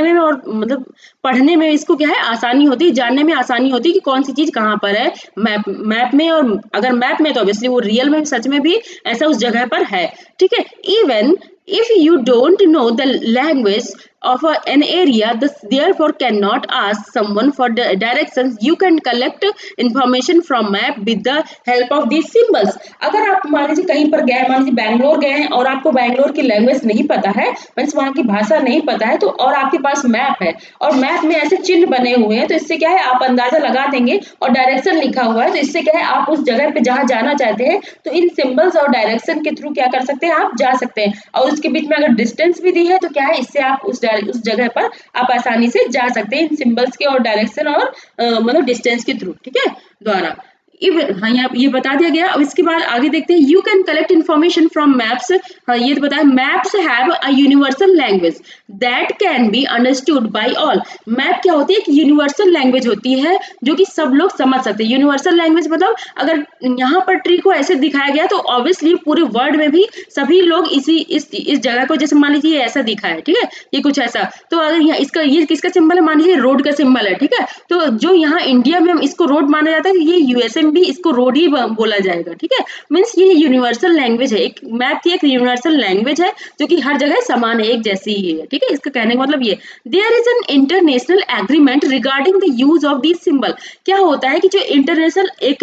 A: में और मतलब पढ़ने में इसको क्या है? आसानी होती है, जानने में आसानी होती है कि कौन सी चीज कहाँ पर है मैप में। और अगर मैप में तो ऑब्वियसली वो रियल में सच में भी ऐसा उस जगह पर है, ठीक है। Even if you don't know the language of an area, therefore cannot ask someone for the directions, you can collect information from map with the help of these symbols। अगर आप मान लीजिए कहीं पर गए, मान लीजिए बैंगलोर गए हैं और आपको बैंगलोर की लैंग्वेज नहीं पता है, मीन्स वहाँ की भाषा नहीं पता है, तो और आपके पास मैप है और मैप में ऐसे चिन्ह बने हुए हैं, तो इससे क्या है? आप अंदाजा लगा देंगे, और डायरेक्शन लिखा हुआ है तो इससे क्या है? आप उस जगह पे जहाँ जाना चाहते हैं तो इन सिंबल्स और डायरेक्शन के थ्रू क्या कर सकते हैं? आप जा सकते हैं। और उसके बीच में अगर डिस्टेंस भी दी है तो क्या है? इससे आप उस जगह पर आप आसानी से जा सकते हैं इन सिंबल्स के और डायरेक्शन और मतलब डिस्टेंस के थ्रू, ठीक है, द्वारा। इवन हाँ यहाँ ये बता दिया गया। अब इसके बाद आगे देखते हैं, you can collect information from maps. हाँ ये तो बताया, maps have a universal language that can be understood by all. Map क्या होती है, एक यूनिवर्सल लैंग्वेज होती है जो कि सब लोग समझ सकते हैं। यूनिवर्सल लैंग्वेज मतलब अगर यहाँ पर ट्री को ऐसे दिखाया गया तो ऑब्वियसली पूरे वर्ल्ड में भी सभी लोग इस जगह को, जैसे मान लीजिए ऐसा दिखा है, ठीक है, ये कुछ ऐसा, तो अगर यहाँ इसका ये किसका सिंबल है, मान लीजिए रोड का सिंबल है, ठीक है, तो जो यहाँ इंडिया में इसको रोड माना जाता है, ये यूएसए में भी इसको रोड ही बोला जाएगा, ठीक है। मीन्स ये यूनिवर्सल लैंग्वेज है, एक मैप की एक यूनिवर्सल लैंग्वेज है जो कि हर जगह समान है, एक जैसी ही है, ठीक है। इसका कहने का मतलब ये, there is an international agreement regarding the use of this symbol. क्या होता है कि जो इंटरनेशनल एक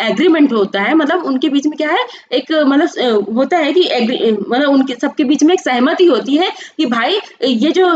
A: एग्रीमेंट होता है, मतलब उनके बीच में क्या है, एक मतलब होता है कि मतलब उनके सबके बीच में एक सहमति होती है कि भाई ये जो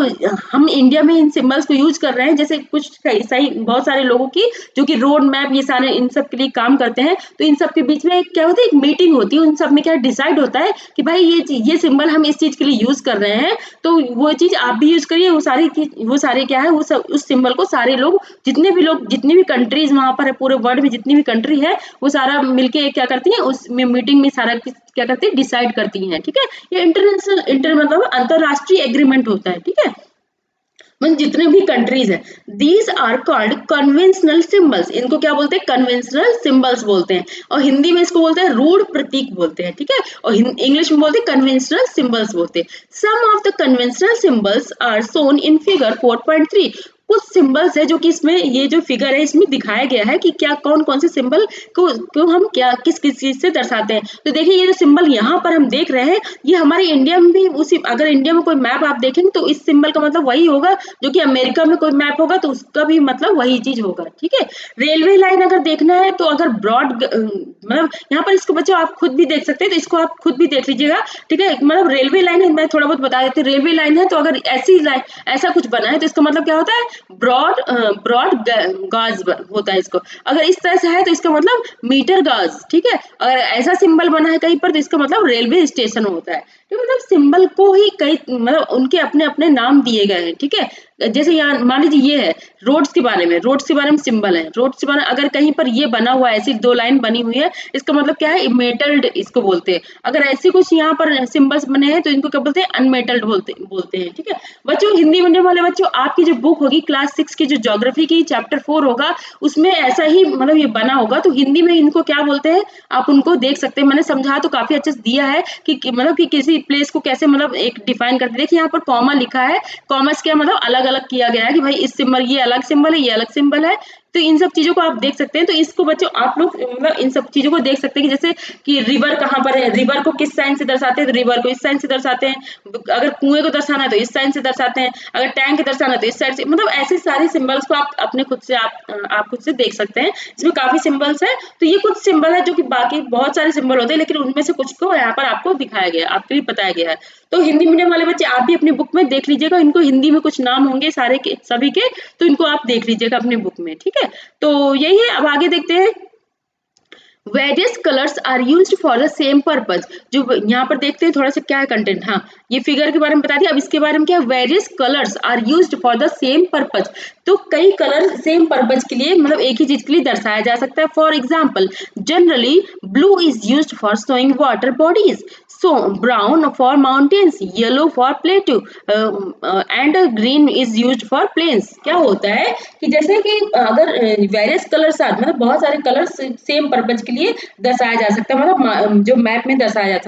A: हम इंडिया में इन सिंबल्स को यूज कर रहे हैं, जैसे कुछ सही बहुत सारे लोगों की जो कि रोड मैप ये सारे इन सब के लिए काम करते हैं, तो इन सब के बीच में क्या होता है, एक मीटिंग होती है, उन सब में क्या डिसाइड होता है कि भाई ये सिंबल हम इस चीज के लिए यूज कर रहे हैं, तो वो चीज आप भी यूज करिए। वो सारे क्या है, वो सब उस सिंबल को सारे लोग, जितने भी लोग, जितनी भी कंट्रीज वहां पर है पूरे वर्ल्ड में, जितनी भी कंट्री है, वो सारा मिलके क्या करती है, उस मीटिंग में सारा क्या करती है, डिसाइड करती है, ठीक है। ये इंटरनेशनल मतलब अंतरराष्ट्रीय एग्रीमेंट होता है, ठीक है। मतलब जितने भी कंट्रीज हैं, these are called conventional symbols. इनको क्या बोलते हैं, कन्वेंशनल सिंबल्स बोलते हैं, और हिंदी में इसको बोलते हैं रूढ़ प्रतीक बोलते हैं, ठीक है, और इंग्लिश में बोलते हैं कन्वेंशनल सिंबल्स बोलते हैं। Some of the conventional symbols are shown in figure 4.3। कुछ सिंबल्स है जो कि इसमें ये जो फिगर है इसमें दिखाया गया है कि क्या कौन कौन से सिंबल को हम क्या किस किस चीज से दर्शाते हैं। तो देखिए ये जो सिंबल यहाँ पर हम देख रहे हैं, ये हमारे इंडिया में भी उसी, अगर इंडिया में कोई मैप आप देखेंगे तो इस सिंबल का मतलब वही होगा जो कि अमेरिका में कोई मैप होगा तो उसका भी मतलब वही चीज होगा, ठीक है। रेलवे लाइन अगर देखना है तो अगर ब्रॉड मतलब यहाँ पर इसको बच्चों आप खुद भी देख सकते हैं, तो इसको आप खुद भी देख लीजिएगा, ठीक है। मतलब रेलवे लाइन है, मैं थोड़ा बहुत बता देती हूँ। रेलवे लाइन है तो अगर ऐसी लाइन ऐसा कुछ बना है तो इसका मतलब क्या होता है, ब्रॉड ब्रॉड गाज होता है इसको। अगर इस तरह से है तो इसका मतलब मीटर गाज, ठीक है। अगर ऐसा सिंबल बना है कहीं पर तो इसका मतलब रेलवे स्टेशन होता है। तो मतलब सिंबल को ही कई मतलब उनके अपने अपने नाम दिए गए हैं, ठीक है। जैसे यहाँ मान लीजिए ये है रोड्स के बारे में सिंबल है, रोड्स के बारे में अगर कहीं पर ये बना हुआ है, ऐसी दो लाइन बनी हुई है, इसका मतलब क्या है, मेटल्ड इसको बोलते हैं। अगर ऐसे कुछ यहाँ पर सिंबल्स बने हैं तो इनको क्या बोलते हैं, अनमेटल्ड बोलते हैं, ठीक है। बच्चों हिंदी मीडियम वाले बच्चों, आपकी जो बुक होगी क्लास 6 की, जो ज्योग्राफी की चैप्टर 4 होगा, उसमें ऐसा ही मतलब ये बना होगा, तो हिंदी में इनको क्या बोलते हैं आप उनको देख सकते हैं। मैंने समझा तो काफी अच्छे से दिया है कि मतलब कि किसी प्लेस को कैसे मतलब एक डिफाइन करते। देखिए यहाँ पर कॉमा लिखा है, कॉमर्स क्या मतलब अलग अलग किया गया है कि भाई इस सिंबल, ये अलग सिंबल है, ये अलग सिंबल है, तो इन सब चीजों को आप देख सकते हैं। तो इसको बच्चों आप लोग मतलब इन सब चीजों को देख सकते हैं कि जैसे कि रिवर कहाँ पर है, रिवर को किस साइन से दर्शाते हैं, तो रिवर को इस साइन से दर्शाते हैं। अगर कुएं को दर्शाना है तो इस साइन से दर्शाते हैं, अगर टैंक दर्शाना है तो इस साइड से, मतलब ऐसे सारे सिंबल्स को आप अपने खुद से आप खुद से देख सकते हैं। इसमें काफी सिंबल्स है, तो ये कुछ सिंबल है जो कि बाकी बहुत सारे सिंबल होते हैं, लेकिन उनमें से कुछ को यहाँ पर आपको दिखाया गया है, आपके लिए बताया गया है। तो हिंदी मीडियम वाले बच्चे आप भी अपनी बुक में देख लीजिएगा, इनको हिंदी में कुछ नाम होंगे सारे के सभी के, तो इनको आप देख लीजिएगा अपनी बुक में, ठीक है। तो यही है, अब आगे देखते हैं। Various colours are used for the same purpose. जो यहाँ पर देखते हैं थोड़ा सा क्या है कंटेंट, हाँ ये फिगर के बारे में बता दिया। अब इसके बारे में क्या है, various colours are used for the same purpose. तो कई कलर सेम पर्पज के लिए मतलब एक ही चीज के लिए दर्शाया जा सकता है। For example generally blue is used for showing water bodies, so brown for mountains, yellow for plateau, and green is used for plains। क्या होता है कि जैसे कि अगर वेरियस कलर्स आर मतलब बहुत सारे कलर्स सेम पर्पज के लिए दर्शाया जा सकता है, मतलब जो मैप में दर्शाया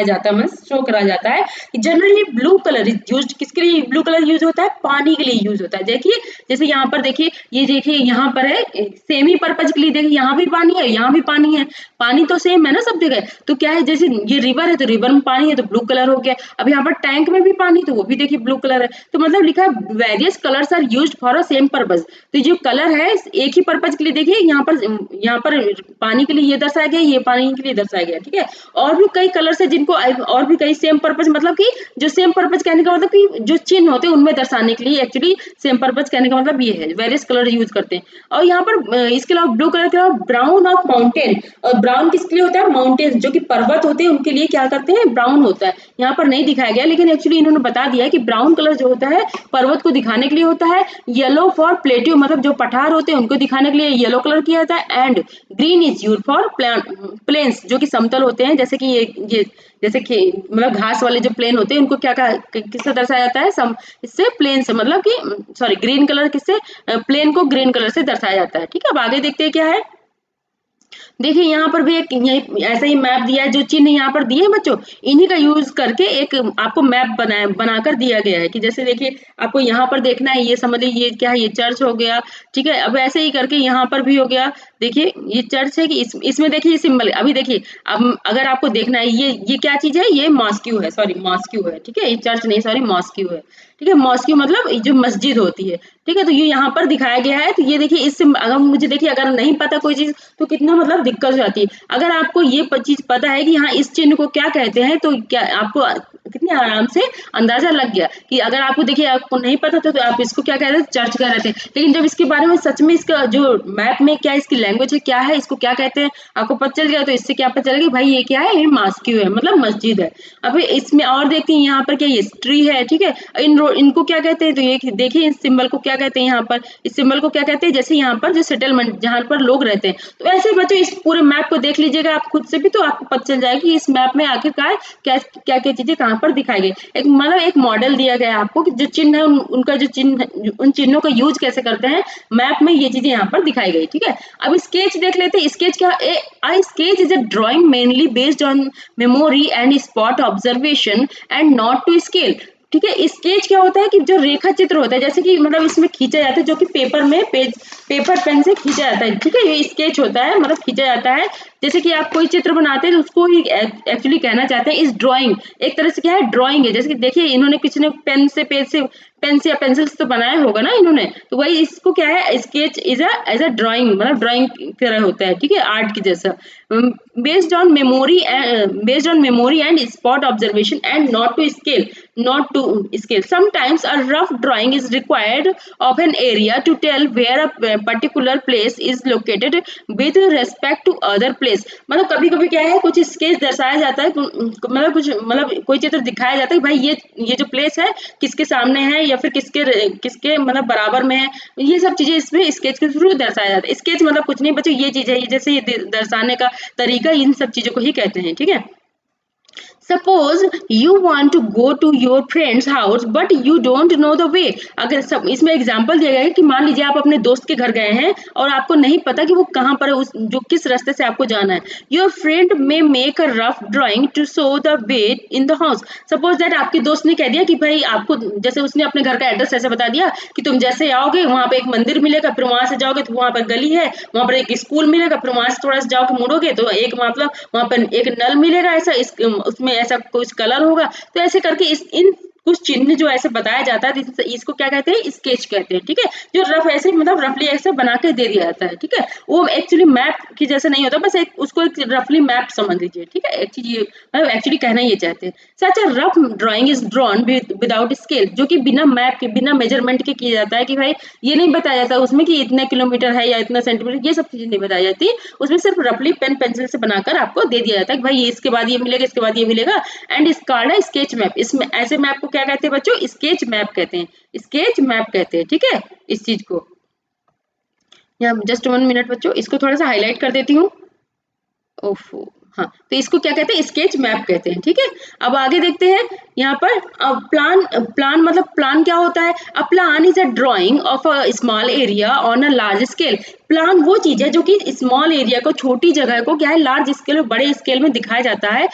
A: जाता है मतलब शो करा जाता है कि generally blue colour is used. किसके लिए ब्लू कलर यूज होता है, पानी के लिए यूज होता है। देखिए जैसे यहाँ पर देखिए, ये देखिए यहाँ पर है सेम ही पर्पज के लिए, देखिए यहाँ भी पानी है, यहाँ भी पानी है, पानी तो सेम है ना सब जगह। तो क्या है, जैसे ये रिवर है तो रिवर में पानी है तो ब्लू कलर हो गया। अब यहाँ पर टैंक में भी पानी, तो वो भी देखिए ब्लू कलर है। तो मतलब लिखा है various colours are used for a same purpose. तो जो कलर है एक ही पर्पज के लिए, देखिए यहाँ पर पानी के लिए ये दर्शाया गया, ये पानी के लिए दर्शाया गया, ठीक है। और भी कई कलर्स है जिनको और भी कई सेम पर्पज, मतलब कि जो सेम पर्पज कहने का मतलब कि जो चिन्ह होते हैं उनमें दर्शाने के लिए एक्चुअली सेम पर्पज कहने का मतलब ये है, वेरियस कलर यूज करते हैं। और यहाँ पर इसके अलावा ब्लू कलर के अलावा ब्राउन ऑफ माउंटेन, और ब्राउन किसके लिए होता है, माउंटेन जो कि पर्वत होते हैं उनके लिए क्या करते हैं, ब्राउन होता है। यहाँ पर नहीं दिखाया गया लेकिन एक्चुअली इन्होंने बता दिया है कि ब्राउन कलर जो होता है पर्वत को दिखाने के लिए होता है। येलो फॉर प्लेट्यू मतलब जो पठार होते हैं उनको दिखाने के लिए येलो कलर किया जाता है। And green is use for plains जो कि समतल होते हैं, जैसे कि ये जैसे कि मतलब घास वाले जो प्लेन होते हैं उनको क्या किससे दर्शाया जाता है, इससे प्लेन से, मतलब कि सॉरी ग्रीन कलर किससे, प्लेन को ग्रीन कलर से दर्शाया जाता है। ठीक है, अब आगे देखते हैं क्या है। देखिए यहाँ पर भी एक ऐसा ही मैप दिया है, जो चिन्ह यहाँ पर दिए हैं बच्चों, इन्हीं का यूज करके एक आपको मैप बनाकर दिया गया है कि जैसे देखिए आपको यहाँ पर देखना है, ये समझ लीजिए ये क्या है, ये चर्च हो गया। ठीक है, अब ऐसे ही करके यहाँ पर भी हो गया। देखिए ये चर्च है कि इसमें देखिए ये सिंबल, अभी देखिए अब अगर आपको देखना है ये क्या चीज है, ये मॉस्क्यू है, सॉरी मॉस्क्यू है। ठीक है, ये चर्च नहीं सॉरी मॉस्क्यू है। ठीक है, मॉस्क्यू मतलब जो मस्जिद होती है। ठीक है, तो ये यहाँ पर दिखाया गया है। तो ये देखिए इससे अगर मुझे देखिए अगर नहीं पता कोई चीज तो कितना मतलब दिक्कत हो जाती है। अगर आपको ये चीज पता है कि हाँ इस चिन्ह को क्या कहते हैं, तो क्या आपको कितने आराम से अंदाजा लग गया कि अगर आपको देखिए आपको नहीं पता था तो आप इसको क्या कह रहे थे, चर्च कह रहे थे। लेकिन जब इसके बारे में सच में इसका जो मैप में क्या इसकी लैंग्वेज है, क्या है, इसको क्या कहते हैं, आपको पता चल गया, तो इससे क्या पता चलेगा भाई ये क्या है, ये मॉस्क्यू है मतलब मस्जिद है। अब इसमें और देखते हैं यहाँ पर क्या ये ट्री है। ठीक है, इनको क्या कहते हैं, तो ये देखिए इस सिंबल को क्या कहते हैं, यहाँ पर इस सिंबल को क्या कहते हैं, जैसे यहाँ पर जो सेटलमेंट जहाँ पर लोग रहते हैं। तो ऐसे बच्चों इस पूरे मैप को देख लीजिएगा आप खुद से भी, तो आपको पता चल जाएगा कि इस मैप में आखिरकार क्या क्या क्या चीजें कहाँ पर दिखाई गई। एक मतलब एक मॉडल दिया गया है आपको कि जो चिन्ह है उनका जो चिन्ह, उन चिन्हों का यूज कैसे करते हैं मैप में, ये चीजें यहाँ पर दिखाई गई। ठीक है, अब स्केच देख लेते हैं। स्केच क्या है, a sketch is a drawing mainly based on memory and spot observation and not to scale। ठीक है, स्केच क्या होता है कि जो रेखा चित्र होता है, जैसे कि मतलब इसमें खींचा जाता है, जो कि पेपर में पेपर पेन से खींचा जाता है। ठीक है, ये स्केच होता है मतलब खींचा जाता है। जैसे कि आप कोई चित्र बनाते हैं तो उसको ही एक्चुअली कहना चाहते हैं इस ड्राइंग, एक तरह से क्या है ड्राइंग है। जैसे कि देखिए इन्होंने किसी ने पेन से पेन से या पेंसिल से तो बनाया होगा ना इन्होंने, तो वही इसको क्या है, sketch is as a drawing मतलब ड्राइंग की तरह होता है। ठीक है, आर्ट की जैसा, based on memory and spot observation and not to scale। Sometimes a rough drawing is required of an area to tell where a particular place is located with respect to other place। मतलब कभी कभी क्या है, कुछ sketch दर्शाया जाता है, मतलब कुछ मतलब कोई चित्र दिखाया जाता है भाई ये जो प्लेस है किसके सामने है या फिर किसके मतलब बराबर में है। ये सब चीजें इसमें स्केच के थ्रू दर्शाया जाता है। स्केच मतलब कुछ नहीं बच्चों, ये चीज है, ये जैसे ये दर्शाने का तरीका, इन सब चीजों को ही कहते हैं। ठीक है, suppose you want to go to your friend's house but you don't know the way. अगर सब इसमें एग्जाम्पल दिया गया है कि मान लीजिए आप अपने दोस्त के घर गए हैं और आपको नहीं पता कि वो कहाँ पर है, जो किस रास्ते से आपको जाना है। Your friend may make a rough drawing to show the way in the house. Suppose that आपके दोस्त ने कह दिया कि भाई आपको, जैसे उसने अपने घर का एड्रेस ऐसे बता दिया कि तुम जैसे आओगे वहां पे एक मंदिर मिलेगा, फिर वहां से जाओगे तो वहां पर गली है, वहां पर एक स्कूल मिलेगा, फिर वहां से थोड़ा सा जाओगे मुड़ोगे तो एक मतलब वहां पर एक नल मिलेगा, ऐसा उसमें ऐसा कुछ कलर होगा। तो ऐसे करके इन कुछ चिन्ह जो ऐसे बताया जाता है, इसको क्या कहते हैं, स्केच कहते हैं। ठीक है, जो रफ ऐसे मतलब रफली ऐसे बना के दे दिया जाता है। ठीक है, वो एक्चुअली मैप की जैसे नहीं होता, बस उसको एक रफली मैप समझ लीजिए। ठीक है, एक्चुअली ये मतलब एक्चुअली कहना ये चाहते हैं। Such a rough drawing is drawn without scale, जो कि बिना मैप के बिना मेजरमेंट के किया जाता है कि भाई ये नहीं बताया जाता उसमें कि इतने किलोमीटर है या इतना सेंटीमीटर, ये सब चीजें नहीं बताई जाती। उसमें सिर्फ रफली पेन पेंसिल से बनाकर आपको दे दिया जाता है कि भाई इसके बाद ये मिलेगा, इसके बाद ये मिलेगा। एंड इस कार्ड है स्केच मैप। इसमें ऐसे मैप को क्या कहते हैं बच्चों, स्केच मैप कहते हैं, स्केच मैप कहते हैं। ठीक है, इस चीज को यहाँ जस्ट 1 मिनट बच्चों, इसको थोड़ा सा हाईलाइट कर देती हूँ। ओफो, हाँ, तो इसको क्या कहते हैं, स्केच मैप कहते हैं। ठीक है, अब आगे देखते हैं यहाँ पर प्लान मतलब प्लान क्या होता है। A plan is a drying of a small area on a large scale. Plan वो चीज है जो कि स्मॉल एरिया को, छोटी जगह को क्या है, लार्ज स्केल में, बड़े स्केल में दिखाया जाता है।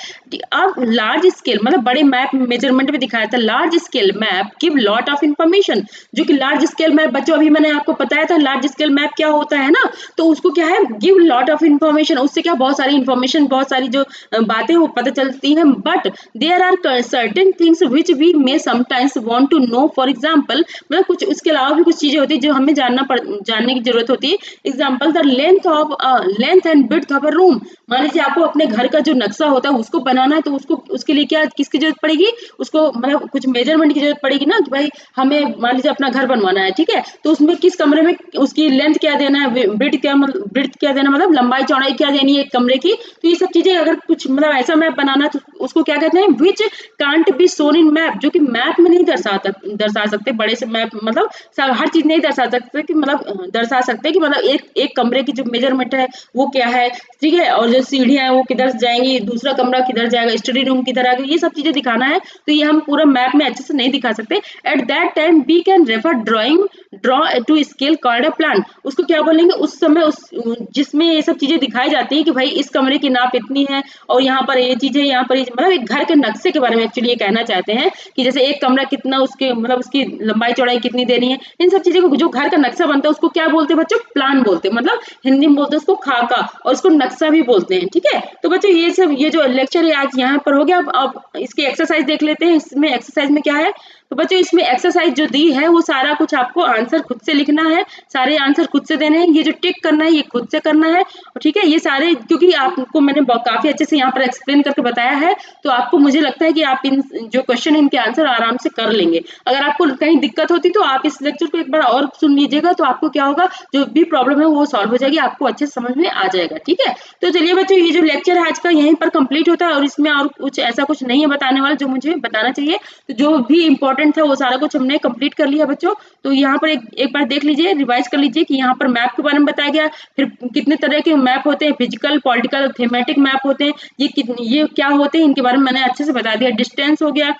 A: अब लार्ज स्केल मतलब बड़े मैप मेजरमेंट में दिखाया जाता है। Large scale map give lot of information, जो कि लार्ज स्केल मैप बच्चों अभी मैंने आपको बताया था लार्ज स्केल मैप क्या होता है ना, तो उसको क्या है, गिव लॉट ऑफ इंफॉर्मेशन, उससे क्या बहुत सारी इंफॉर्मेशन, बहुत सारी जो बातें वो पता चलती हैं। But there are certain things which we may sometimes want to know. For example मतलब कुछ उसके अलावा भी कुछ चीजें होती है जो हमें जानने की जरूरत होती है। Example the length and width of a room. मान लीजिए आपको अपने घर का जो नक्शा होता है उसको बनाना है, तो उसके लिए क्या किसकी जरूरत पड़ेगी, उसको मतलब कुछ मेजरमेंट की जरूरत पड़ेगी ना, कि भाई हमें मान लीजिए अपना घर बनवाना है। ठीक है, तो उसमें किस कमरे में उसकी लेंथ क्या देना है, ब्रेथ क्या देना, मतलब लंबाई चौड़ाई क्या देनी है एक कमरे की। तो ये सब चीजें अगर कुछ मतलब ऐसा मैप बनाना तो उसको क्या कहते हैं, which can't be shown in map, जो कि मैप में नहीं दर्शा सकते, बड़े से मैप मतलब हर चीज नहीं दर्शा सकते कि मतलब दर्शा सकते कि मतलब एक कमरे की जो मेजरमेंट है वो क्या है, ठीक है, और जो सीढ़ियां हैं वो किधर जाएंगी, दूसरा कमरा किधर जाएगा, स्टडी रूम किधर आएगा, ये सब चीजें दिखाना है, तो ये हम पूरा मैप में अच्छे से नहीं दिखा सकते। At that time we can refer draw to scale called a plan. उसको क्या बोलेंगे, उस समय उस जिसमें ये सब चीजें दिखाई जाती है कि भाई इस कमरे की नाप इतनी है और यहाँ पर ये चीज है, यहाँ पर मतलब एक घर के नक्शे के बारे में एक्चुअली ये कहना चाहते हैं कि जैसे एक कमरा कितना, उसके मतलब उसकी लंबाई चौड़ाई कितनी देनी है, इन सब चीजों को जो घर का नक्शा बनता है उसको क्या बोलते हैं बच्चों, प्लान बोलते हैं, मतलब हिंदी में बोलते हैं उसको खाका, और उसको नक्शा भी बोलते हैं। ठीक है, तो बच्चों ये सब ये जो लेक्चर है आज यहाँ पर हो गया। अब इसकी एक्सरसाइज देख लेते हैं। इसमें एक्सरसाइज में क्या है, तो बच्चों इसमें एक्सरसाइज जो दी है वो सारा कुछ आपको आंसर खुद से लिखना है, सारे आंसर खुद से देने हैं, ये जो टिक करना है ये खुद से करना है। ठीक है, ये सारे क्योंकि आपको मैंने काफी अच्छे से यहाँ पर एक्सप्लेन करके बताया है, तो आपको मुझे लगता है कि आप इन जो क्वेश्चन इनके आंसर आराम से कर लेंगे। अगर आपको कहीं दिक्कत होती तो आप इस लेक्चर को एक बार और सुन लीजिएगा, तो आपको क्या होगा, जो भी प्रॉब्लम है वो सॉल्व हो जाएगी, आपको अच्छे समझ में आ जाएगा। ठीक है, तो चलिए बच्चों ये जो लेक्चर है आज का यहीं पर कंप्लीट होता है, और इसमें और कुछ ऐसा कुछ नहीं है बताने वाला जो मुझे बताना चाहिए। तो जो भी इंपॉर्टेंट था वो सारा कुछ हमने कंप्लीट कर लिया बच्चों। तो यहाँ पर एक बार देख लीजिए, रिवाइज कर लीजिए कि यहाँ पर मैप के बारे में बताया गया, फिर कितने तरह के मैप होते हैं, फिजिकल, पॉलिटिकल, थीमेटिक मैप होते हैं, ये क्या होते हैं इनके बारे में मैंने अच्छे से बता दिया। डिस्टेंस हो गया,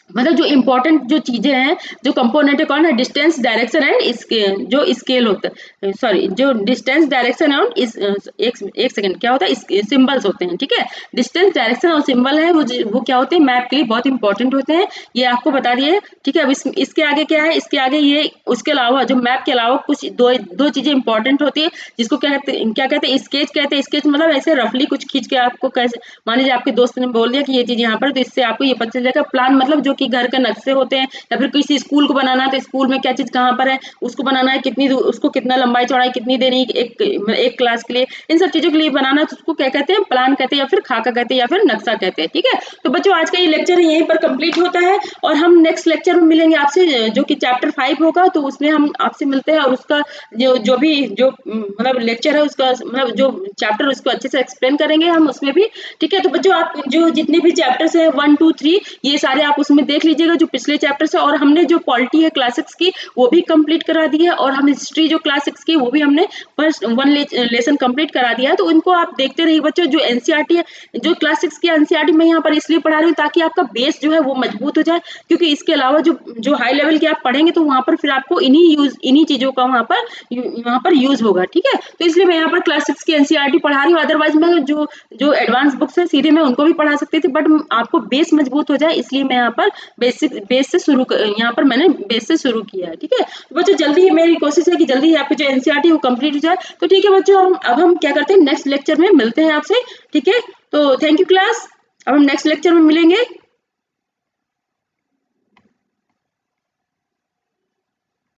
A: मतलब जो इंपॉर्टेंट जो चीजें हैं, जो कंपोनेंट है, कौन है, डिस्टेंस, डायरेक्शन एंड जो स्केल होता है, सॉरी जो डिस्टेंस, डायरेक्शन और एक सेकंड क्या होता है, सिंबल्स होते हैं। ठीक है, डिस्टेंस, डायरेक्शन और सिंबल है वो क्या होते हैं, मैप के लिए बहुत इंपॉर्टेंट होते हैं, ये आपको बता दिए। ठीक है, अब इसके आगे क्या है, इसके आगे ये उसके अलावा जो मैप के अलावा कुछ दो चीजें इंपॉर्टेंट होती है, जिसको क्या कहते हैं, स्केच कहते हैं। स्केच मतलब ऐसे रफली कुछ खींच के आपको कैसे, मान लीजिए आपके दोस्त ने बोल दिया कि ये चीज यहाँ पर, तो इससे आपको ये पता चल जाएगा। प्लान मतलब जो कि घर के नक्शे होते हैं, या फिर किसी स्कूल को बनाना है तो स्कूल में क्या चीज कहाँ पर है उसको बनाना है, उसको कितना लंबाई चौड़ाई कितनी देनी एक क्लास के लिए, इन सब चीजों के लिए बनाना है, तो उसको क्या कहते हैं, प्लान कहते हैं, या फिर खाका कहते हैं, या फिर नक्शा कहते हैं। ठीक है, तो बच्चों आज का ये लेक्चर यहीं पर कंप्लीट होता है, और हम नेक्स्ट लेक्चर में मिलेंगे आपसे, जो कि चैप्टर 5 होगा, तो उसमें हम आपसे मिलते हैं, और उसका जो भी जो मतलब लेक्चर है उसका मतलब जो चैप्टर उसको अच्छे से एक्सप्लेन करेंगे हम उसमें भी। ठीक है, तो बच्चों आप जो जितने भी चैप्टर्स है 1 2 3 ये सारे आप उसमें देख लीजिएगा, जो पिछले चैप्टर्स है, और हमने जो पॉलिटी है क्लास 6 की वो भी कंप्लीट करा दी है, और हम हिस्ट्री जो क्लास 6 की वो भी हमने फर्स्ट 1 लेसन कंप्लीट करा दिया है। तो इनको आप देखते रहिए बच्चों। जो एनसीईआरटी है, जो क्लास 6 की एनसीईआरटी मैं यहाँ पर इसलिए पढ़ा रही हूँ ताकि आपका बेस जो है वो मजबूत हो जाए, क्योंकि इसके अलावा जो हाई लेवल के आप पढ़ेंगे तो वहां पर फिर आपको इन्हीं चीजों का वहां पर यूज होगा। ठीक है, तो इसलिए मैं यहाँ पर क्लास 6 की एनसीईआरटी पढ़ा रही हूँ। अदरवाइज मैं जो एडवांस बुक्स है सीधे मैं उनको भी पढ़ा सकती थी, बट आपको बेस मजबूत हो जाए इसलिए मैं यहाँ पर बेस से यहाँ पर मैंने बेस से शुरू किया है। ठीक है, तो बच्चों जल्दी ही मेरी कोशिश है कि जल्दी ही आपकी जो एनसीईआरटी वो कंप्लीट हो जाए। तो ठीक है बच्चों, अब हम क्या करते हैं, नेक्स्ट लेक्चर में मिलते हैं आपसे। ठीक है, तो थैंक यू क्लास, अब हम नेक्स्ट लेक्चर में मिलेंगे।